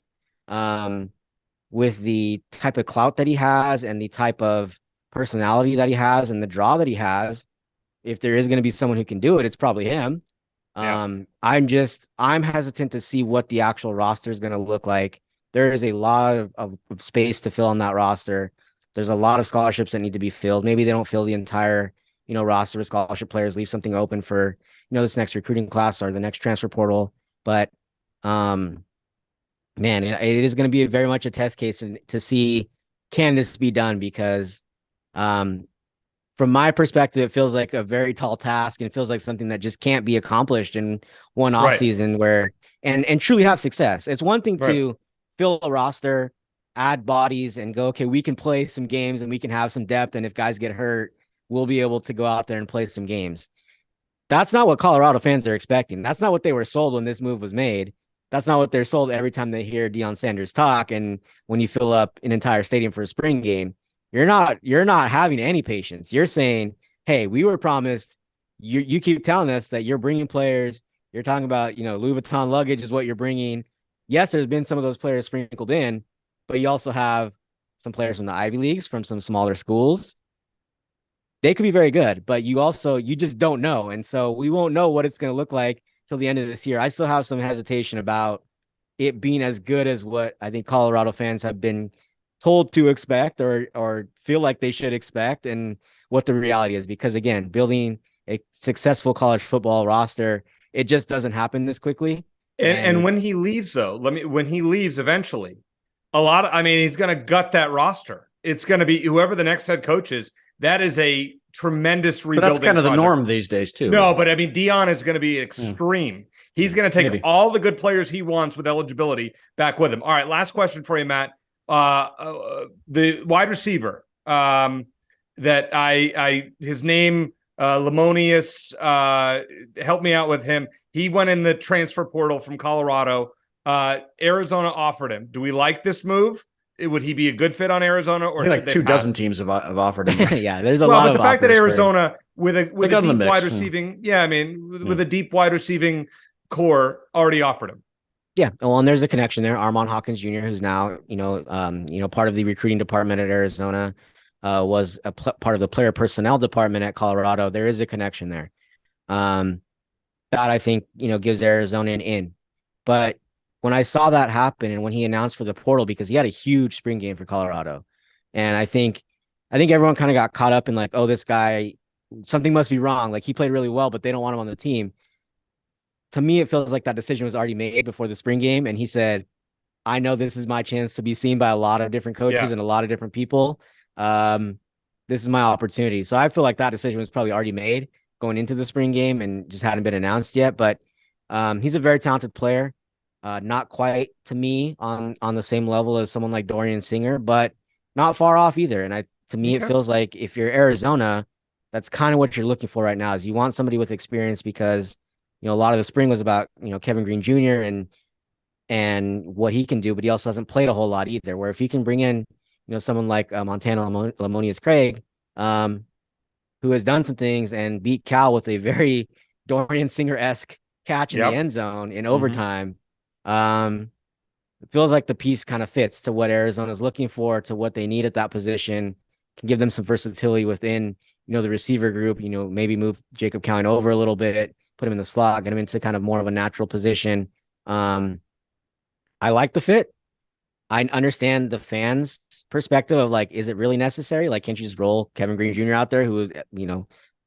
with the type of clout that he has and the type of personality that he has and the draw that he has. If there is going to be someone who can do it, it's probably him. Yeah. I'm hesitant to see what the actual roster is going to look like. There is a lot of space to fill on that roster. There's a lot of scholarships that need to be filled. Maybe they don't fill the entire, roster of scholarship players, leave something open for, this next recruiting class or the next transfer portal. But, man, it is going to be very much a test case to see, can this be done? Because, from my perspective, it feels like a very tall task, and it feels like something that just can't be accomplished in one off season and truly have success. It's one thing to fill a roster, add bodies, and go, okay, we can play some games and we can have some depth. And if guys get hurt, we'll be able to go out there and play some games. That's not what Colorado fans are expecting. That's not what they were sold when this move was made. That's not what they're sold every time they hear Deion Sanders talk. And when you fill up an entire stadium for a spring game, you're not having any patience. You're saying, hey, we were promised, you keep telling us that you're bringing players. You're talking about, Louis Vuitton luggage is what you're bringing. Yes, there's been some of those players sprinkled in, but you also have some players from the Ivy Leagues, from some smaller schools. They could be very good, but you just don't know. And so we won't know what it's going to look like till the end of this year. I still have some hesitation about it being as good as what I think Colorado fans have been told to expect or feel like they should expect, and what the reality is. Because again, building a successful college football roster, it just doesn't happen this quickly. And when he leaves, though, when he leaves eventually, he's going to gut that roster. It's going to be whoever the next head coach is. That is a tremendous rebuilding. But that's kind of project. The norm these days too. No, but I mean, Dion is going to be extreme. He's going to take all the good players he wants with eligibility back with him. All right, last question for you, Matt. The wide receiver that his name, Lemonius, help me out with him. He went in the transfer portal from Colorado. Arizona offered him. Do we like this move? Would he be a good fit on Arizona? Or like 24 teams have offered him. Yeah, there's a lot. But the fact that Arizona with a deep wide receiving, with a deep wide receiving core already offered him. Yeah, well, and there's a connection there. Armand Hawkins Jr., who's now part of the recruiting department at Arizona, was a part of the player personnel department at Colorado. There is a connection there. That I think gives Arizona an in. But when I saw that happen, and when he announced for the portal, because he had a huge spring game for Colorado, and I think everyone kind of got caught up in like, oh, this guy, something must be wrong. Like, he played really well, but they don't want him on the team. To me, it feels like that decision was already made before the spring game. And he said, I know this is my chance to be seen by a lot of different coaches and a lot of different people. This is my opportunity. So I feel like that decision was probably already made going into the spring game and just hadn't been announced yet. But he's a very talented player. Not quite, to me, on the same level as someone like Dorian Singer, but not far off either. And to me, it feels like if you're Arizona, that's kind of what you're looking for right now, is you want somebody with experience, because a lot of the spring was about, Kevin Green Jr. and what he can do, but he also hasn't played a whole lot either. Where if he can bring in, someone like Montana Lamonius Craig, who has done some things and beat Cal with a very Dorian Singer-esque catch in the end zone in overtime, it feels like the piece kind of fits to what Arizona's looking for, to what they need at that position, can give them some versatility within, the receiver group, maybe move Jacob Cowan over a little bit, put him in the slot, get him into kind of more of a natural position. I like the fit. I understand the fans' perspective of like, is it really necessary? Like, can't you just roll Kevin Green Jr. out there, who,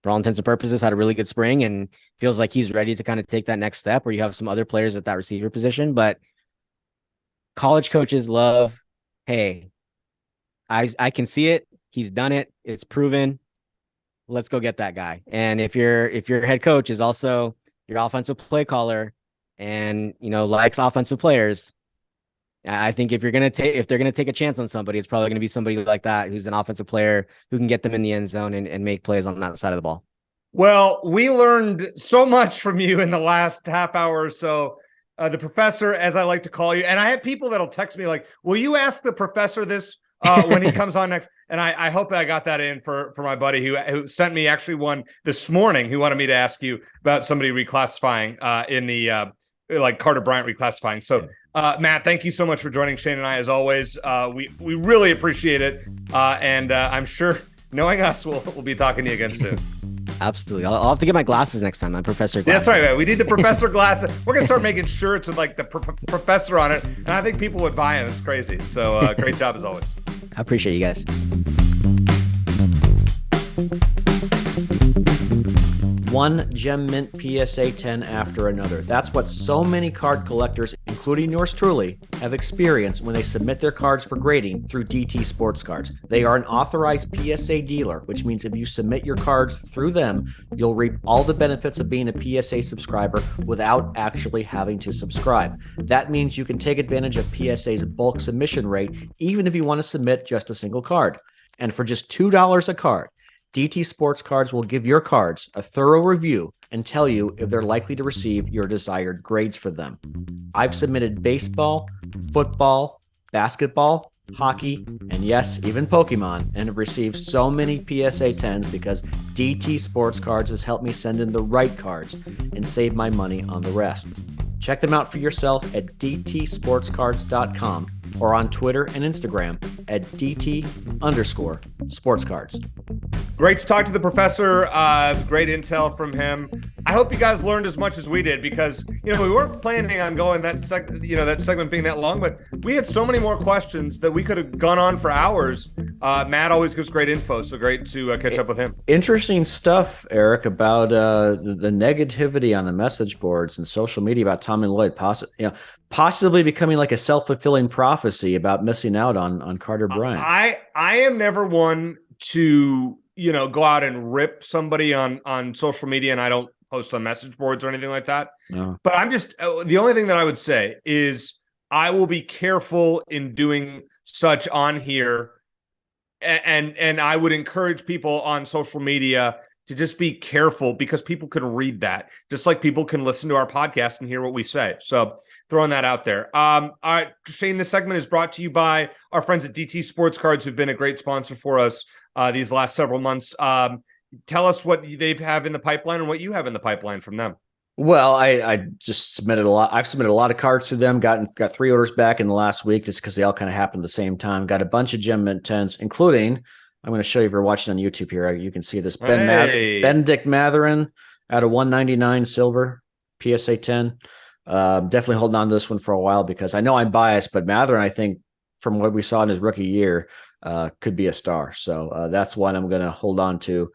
for all intents and purposes, had a really good spring and feels like he's ready to kind of take that next step, or you have some other players at that receiver position. But college coaches love, hey, I can see it. He's done it. It's proven. Let's go get that guy. And if your head coach is also your offensive play caller and, likes offensive players, I think if they're going to take a chance on somebody, it's probably going to be somebody like that, who's an offensive player who can get them in the end zone and make plays on that side of the ball. Well, we learned so much from you in the last half hour or so. The professor, as I like to call you, and I have people that'll text me like, will you ask the professor this when he comes on next? And I hope I got that in for my buddy who sent me actually one this morning who wanted me to ask you about somebody reclassifying in the like Carter Bryant reclassifying. So Matt, thank you so much for joining Shane and I as always. We really appreciate it. And I'm sure, knowing us, we'll be talking to you again soon. Absolutely. I'll have to get my glasses next time. My professor glasses. That's right, man. We need the professor glasses. We're going to start making shirts with like the professor on it. And I think people would buy them. It's crazy. So great job as always. I appreciate you guys. One gem mint PSA 10 after another. That's what so many card collectors, including yours truly, have experienced when they submit their cards for grading through DT Sports Cards. They are an authorized PSA dealer, which means if you submit your cards through them, you'll reap all the benefits of being a PSA subscriber without actually having to subscribe. That means you can take advantage of PSA's bulk submission rate, even if you want to submit just a single card. And for just $2 a card, DT Sports Cards will give your cards a thorough review and tell you if they're likely to receive your desired grades for them. I've submitted baseball, football, basketball, hockey, and yes, even Pokemon, and have received so many PSA 10s because DT Sports Cards has helped me send in the right cards and save my money on the rest. Check them out for yourself at dtsportscards.com or on Twitter and Instagram at DT_sportscards. Great to talk to the professor. Great intel from him. I hope you guys learned as much as we did because, we weren't planning on going that segment being that long, but we had so many more questions that we could have gone on for hours. Matt always gives great info, so great to catch up with him. Interesting stuff, Eric, about the negativity on the message boards and social media about Tom and Lloyd possibly becoming like a self-fulfilling prophecy about missing out on Carter Bryant. I am never one to go out and rip somebody on social media, and I don't post on message boards or anything like that. No. But I'm just the only thing that I would say is I will be careful in doing such on here, and I would encourage people on social media to just be careful because people can read that just like people can listen to our podcast and hear what we say. So throwing that out there. All right, Shane, this segment is brought to you by our friends at DT Sports Cards, who've been a great sponsor for us these last several months. Tell us what they have in the pipeline and what you have in the pipeline from them. Well, I just submitted a lot. I've submitted a lot of cards to them. Got 3 orders back in the last week just because they all kind of happened at the same time. Got a bunch of Gem Mint 10s, including, I'm going to show you if you're watching on YouTube here. You can see this Benedict Matherin out of 199 silver PSA 10. Definitely holding on to this one for a while because I know I'm biased, but Matherin, I think from what we saw in his rookie year, could be a star. So that's one I'm going to hold on to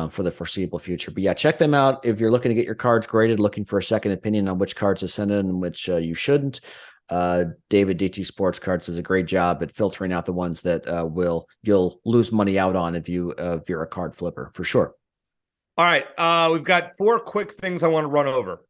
for the foreseeable future. But yeah, check them out if you're looking to get your cards graded, looking for a second opinion on which cards to send in and which you shouldn't. David DT Sports Cards does a great job at filtering out the ones that you'll lose money out on if you're a card flipper for sure. All right, we've got 4 quick things I want to run over.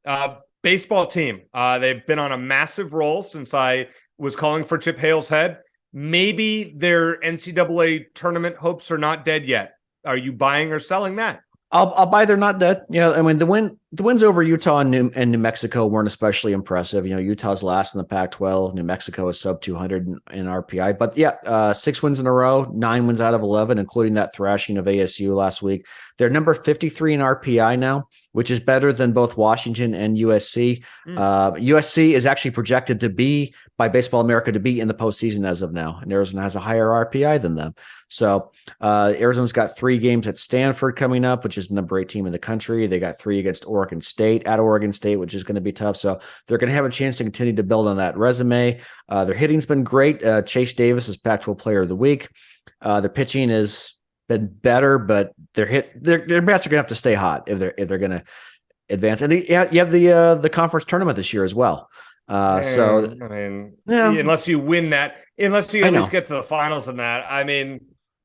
Baseball team, they've been on a massive roll since I was calling for Chip Hale's head. Maybe their NCAA tournament hopes are not dead yet. Are you buying or selling that? I'll buy they're not dead. I mean, the wins over Utah and New Mexico weren't especially impressive. Utah's last in the Pac-12. New Mexico is sub 200 in RPI. But yeah, 6 wins in a row, 9 wins out of 11, including that thrashing of ASU last week. They're number 53 in RPI now, which is better than both Washington and USC. USC is actually projected to be, by Baseball America, to be in the postseason as of now. And Arizona has a higher RPI than them. So Arizona's got 3 games at Stanford coming up, which is the number 8 team in the country. They got 3 against Oregon Oregon State, which is going to be tough. So they're going to have a chance to continue to build on that resume. Their hitting's been great. Chase Davis is Pac-12 Player of the Week. Their pitching has been better, but their bats are going to have to stay hot if they're going to advance. And you have the conference tournament this year as well. So I mean, yeah. unless you win that, unless you at least get to the finals in that, I mean,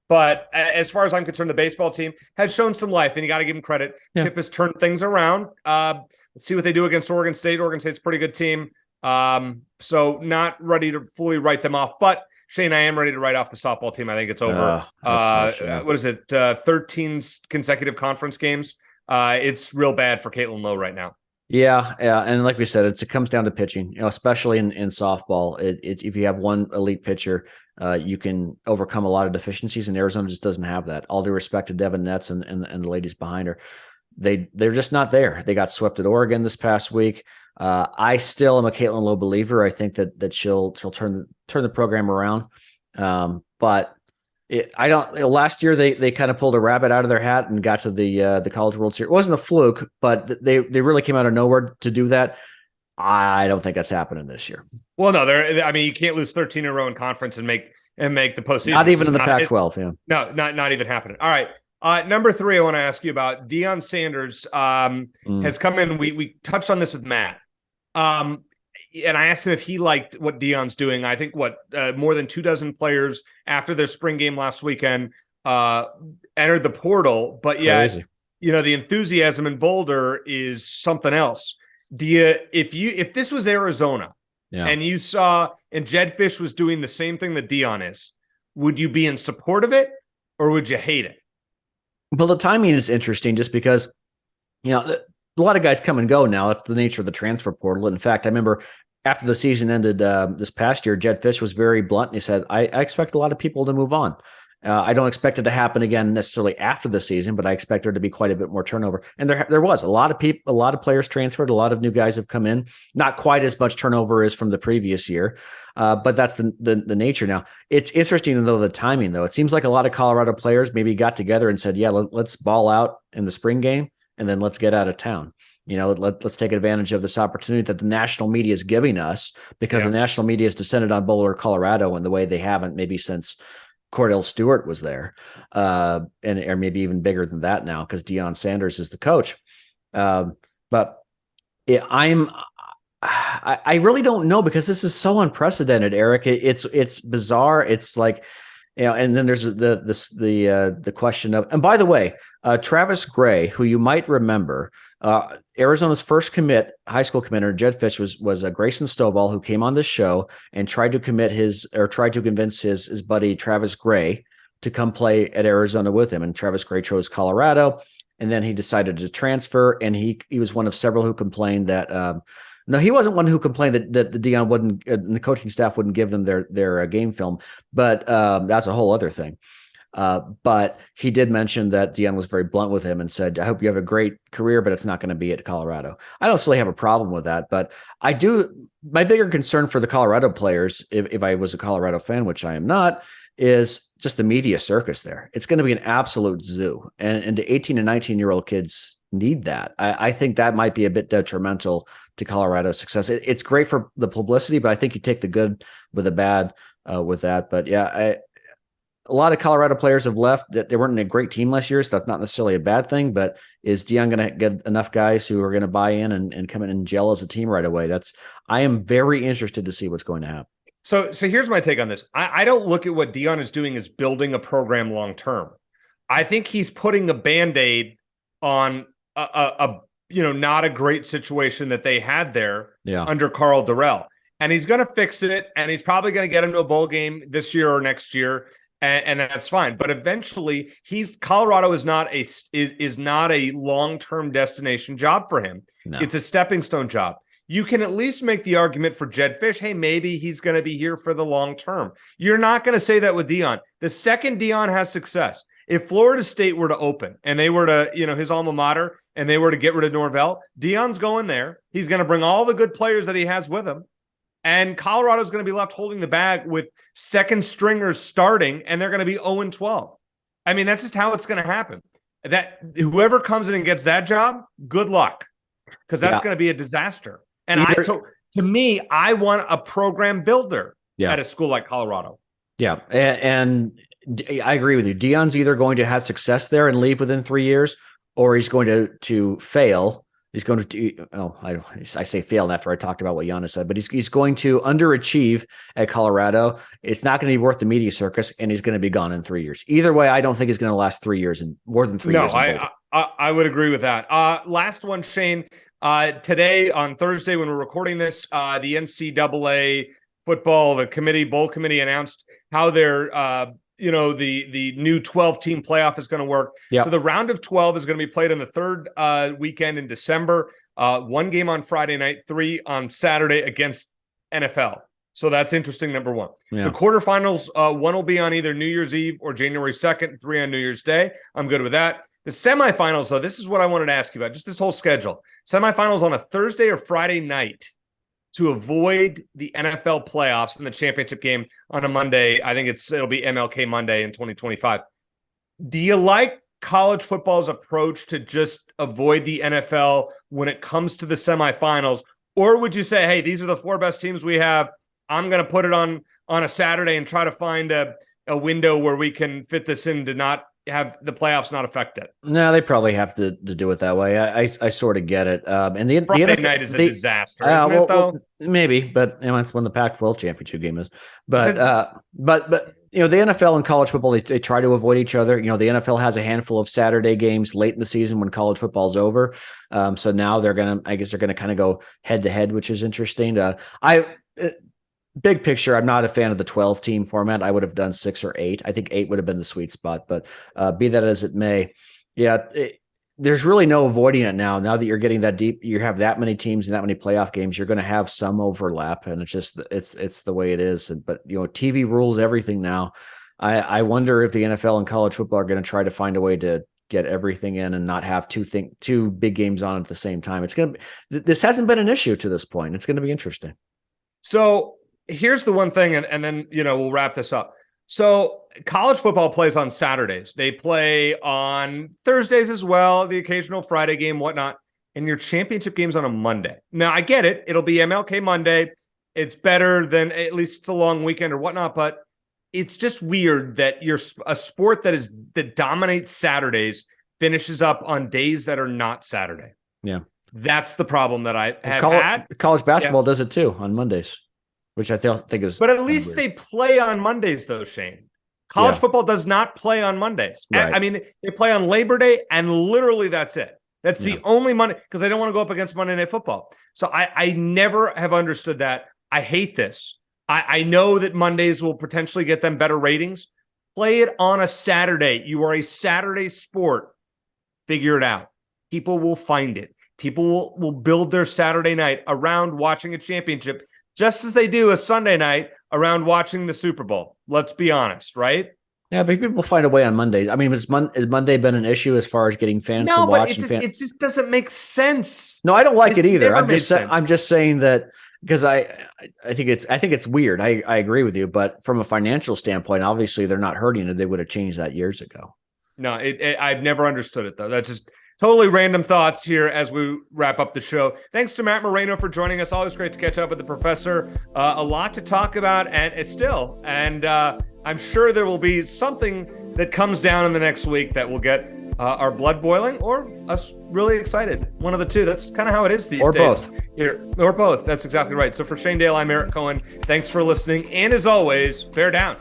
but as far as I'm concerned, the baseball team has shown some life, and you got to give them credit. Yeah. Chip has turned things around. Let's see what they do against Oregon State. Oregon State's a pretty good team. So not ready to fully write them off, but Shane, I am ready to write off the softball team. I think it's over. What is it? 13 consecutive conference games. It's real bad for Caitlin Lowe right now. Yeah, and like we said, it comes down to pitching. Especially in softball, if you have one elite pitcher, you can overcome a lot of deficiencies. And Arizona just doesn't have that. All due respect to Devin Netz and the ladies behind her, they're just not there. They got swept at Oregon this past week. I still am a Caitlin Lowe believer. I think that she'll turn the program around. But last year they kind of pulled a rabbit out of their hat and got to the College World Series. It wasn't a fluke, but they really came out of nowhere to do that. I don't think that's happening this year. Well, no, I mean, you can't lose 13 in a row in conference and make the postseason. Not even in the Pac-12. Yeah. No, not even happening. All right. Number 3, I want to ask you about Deion Sanders has come in. We touched on this with Matt. And I asked him if he liked what Deion's doing. I think more than 24 players after their spring game last weekend entered the portal, but yet, Crazy. The enthusiasm in Boulder is something else. If this was Arizona and you saw, and Jed Fish was doing the same thing that Deion is, would you be in support of it or would you hate it? Well, the timing is interesting just because, a lot of guys come and go now. That's the nature of the transfer portal. In fact, I remember after the season ended this past year, Jed Fish was very blunt. And he said, I expect a lot of people to move on. I don't expect it to happen again necessarily after the season, but I expect there to be quite a bit more turnover. And there was a lot of people, a lot of players transferred, a lot of new guys have come in. Not quite as much turnover as from the previous year, but that's the nature now. It's interesting though the timing though. It seems like a lot of Colorado players maybe got together and said, "Yeah, let's ball out in the spring game, and then let's get out of town." Let's take advantage of this opportunity that the national media is giving us, because the national media has descended on Boulder, Colorado in the way they haven't maybe since Cordell Stewart was there, or maybe even bigger than that now because Deion Sanders is the coach. But I really don't know, because this is so unprecedented, Eric. It's bizarre. It's like, and then there's the question of, and by the way, Travis Gray, who you might remember, Arizona's first high school committer, Jed Fish, was Grayson Stovall, who came on this show and tried to convince his buddy Travis Gray to come play at Arizona with him. And Travis Gray chose Colorado, and then he decided to transfer. And he was one of several who complained that no, he wasn't one who complained that the Dion wouldn't, the coaching staff wouldn't give them their game film, but that's a whole other thing. But he did mention that Dion was very blunt with him and said, "I hope you have a great career, but it's not going to be at Colorado." I don't necessarily have a problem with that, but I do. My bigger concern for the Colorado players, if I was a Colorado fan, which I am not, is just the media circus there. It's going to be an absolute zoo, and the 18 and 19-year-old kids need that. I think that might be a bit detrimental to Colorado's success. It's great for the publicity, but I think you take the good with the bad with that. But yeah, a lot of Colorado players have left. That they weren't in a great team last year, so that's not necessarily a bad thing. But is Dion going to get enough guys who are going to buy in and come in and gel as a team right away? I am very interested to see what's going to happen. So here's my take on this. I don't look at what Dion is doing as building a program long term. I think he's putting a Band-Aid on a not a great situation that they had there under Carl Durrell. And he's going to fix it, and he's probably going to get into a bowl game this year or next year, and that's fine. But eventually, Colorado is not a long-term destination job for him. No. It's a stepping stone job. You can at least make the argument for Jed Fish, hey, maybe he's going to be here for the long term. You're not going to say that with Dion. The second Dion has success, if Florida State were to open and they were to, his alma mater, and they were to get rid of Norvell, Dion's going there. He's going to bring all the good players that he has with him. And Colorado's going to be left holding the bag with second stringers starting, and they're going to be 0-12. I mean, that's just how it's going to happen. That whoever comes in and gets that job, good luck. because that's going to be a disaster. And to me, I want a program builder at a school like Colorado. Yeah. And I agree with you. Dion's either going to have success there and leave within 3 years, or he's going to fail. He's going to, I say fail after I talked about what Giannis said, but he's going to underachieve at Colorado. It's not going to be worth the media circus, and he's going to be gone in 3 years. Either way, I don't think he's going to last 3 years and more than 3 years. No, I would agree with that. Last one, Shane. Today on Thursday, when we're recording this, the NCAA football, bowl committee announced how their the new 12-team playoff is going to work. Yep. So the round of 12 is going to be played on the third weekend in December. 1 game on Friday night, 3 on Saturday against NFL. So that's interesting, number one. Yeah. The quarterfinals, 1 will be on either New Year's Eve or January 2nd, 3 on New Year's Day. I'm good with that. The semifinals, though, this is what I wanted to ask you about, just this whole schedule. Semifinals on a Thursday or Friday night to avoid the NFL playoffs and the championship game on a Monday. I think it'll be MLK Monday in 2025. Do you like college football's approach to just avoid the NFL when it comes to the semifinals? Or would you say, hey, these are the 4 best teams we have. I'm going to put it on a Saturday and try to find a window where we can fit this in to not have the playoffs not affect it? No, they probably have to do it that way. I sort of get it. And the Friday night is a disaster, isn't it, though? Well, maybe, but that's when the Pac-12 championship game is. But the NFL and college football, they try to avoid each other. The NFL has a handful of Saturday games late in the season when college football's over. So now they're gonna kind of go head to head, which is interesting. Big picture, I'm not a fan of the 12-team format. I would have done 6 or 8. I think 8 would have been the sweet spot, but be that as it may, there's really no avoiding it now. Now that you're getting that deep, you have that many teams and that many playoff games, you're going to have some overlap, and it's the way it is. But TV rules everything now. I wonder if the NFL and college football are going to try to find a way to get everything in and not have two big games on at the same time. This hasn't been an issue to this point. It's going to be interesting. So here's the one thing, and then, we'll wrap this up. So college football plays on Saturdays. They play on Thursdays as well, the occasional Friday game, whatnot, and your championship game's on a Monday. Now, I get it. It'll be MLK Monday. It's better than, at least it's a long weekend or whatnot, but it's just weird that a sport that dominates Saturdays finishes up on days that are not Saturday. Yeah. That's the problem that I have had. College basketball does it too on Mondays, which I think is. But at least they play on Mondays, though, Shane. College football does not play on Mondays. Right. I mean, they play on Labor Day, and literally that's it. That's the only Monday, because they don't want to go up against Monday Night Football. So I never have understood that. I hate this. I know that Mondays will potentially get them better ratings. Play it on a Saturday. You are a Saturday sport. Figure it out. People will find it. People will build their Saturday night around watching a championship, just as they do a Sunday night around watching the Super Bowl. Let's be honest, right? Yeah, but people find a way on Mondays. I mean, has Monday been an issue as far as getting fans to watch? No, but it just doesn't make sense. No, I don't like it either. I'm just saying that because I think it's weird. I agree with you, but from a financial standpoint, obviously they're not hurting it. They would have changed that years ago. No, I've never understood it though. That's just totally random thoughts here as we wrap up the show. Thanks to Matt Moreno for joining us. Always great to catch up with the professor. A lot to talk about, and I'm sure there will be something that comes down in the next week that will get our blood boiling or us really excited. One of the two. That's kind of how it is these days. Both. Or both. That's exactly right. So for Shane Dale, I'm Eric Cohen. Thanks for listening. And as always, bear down.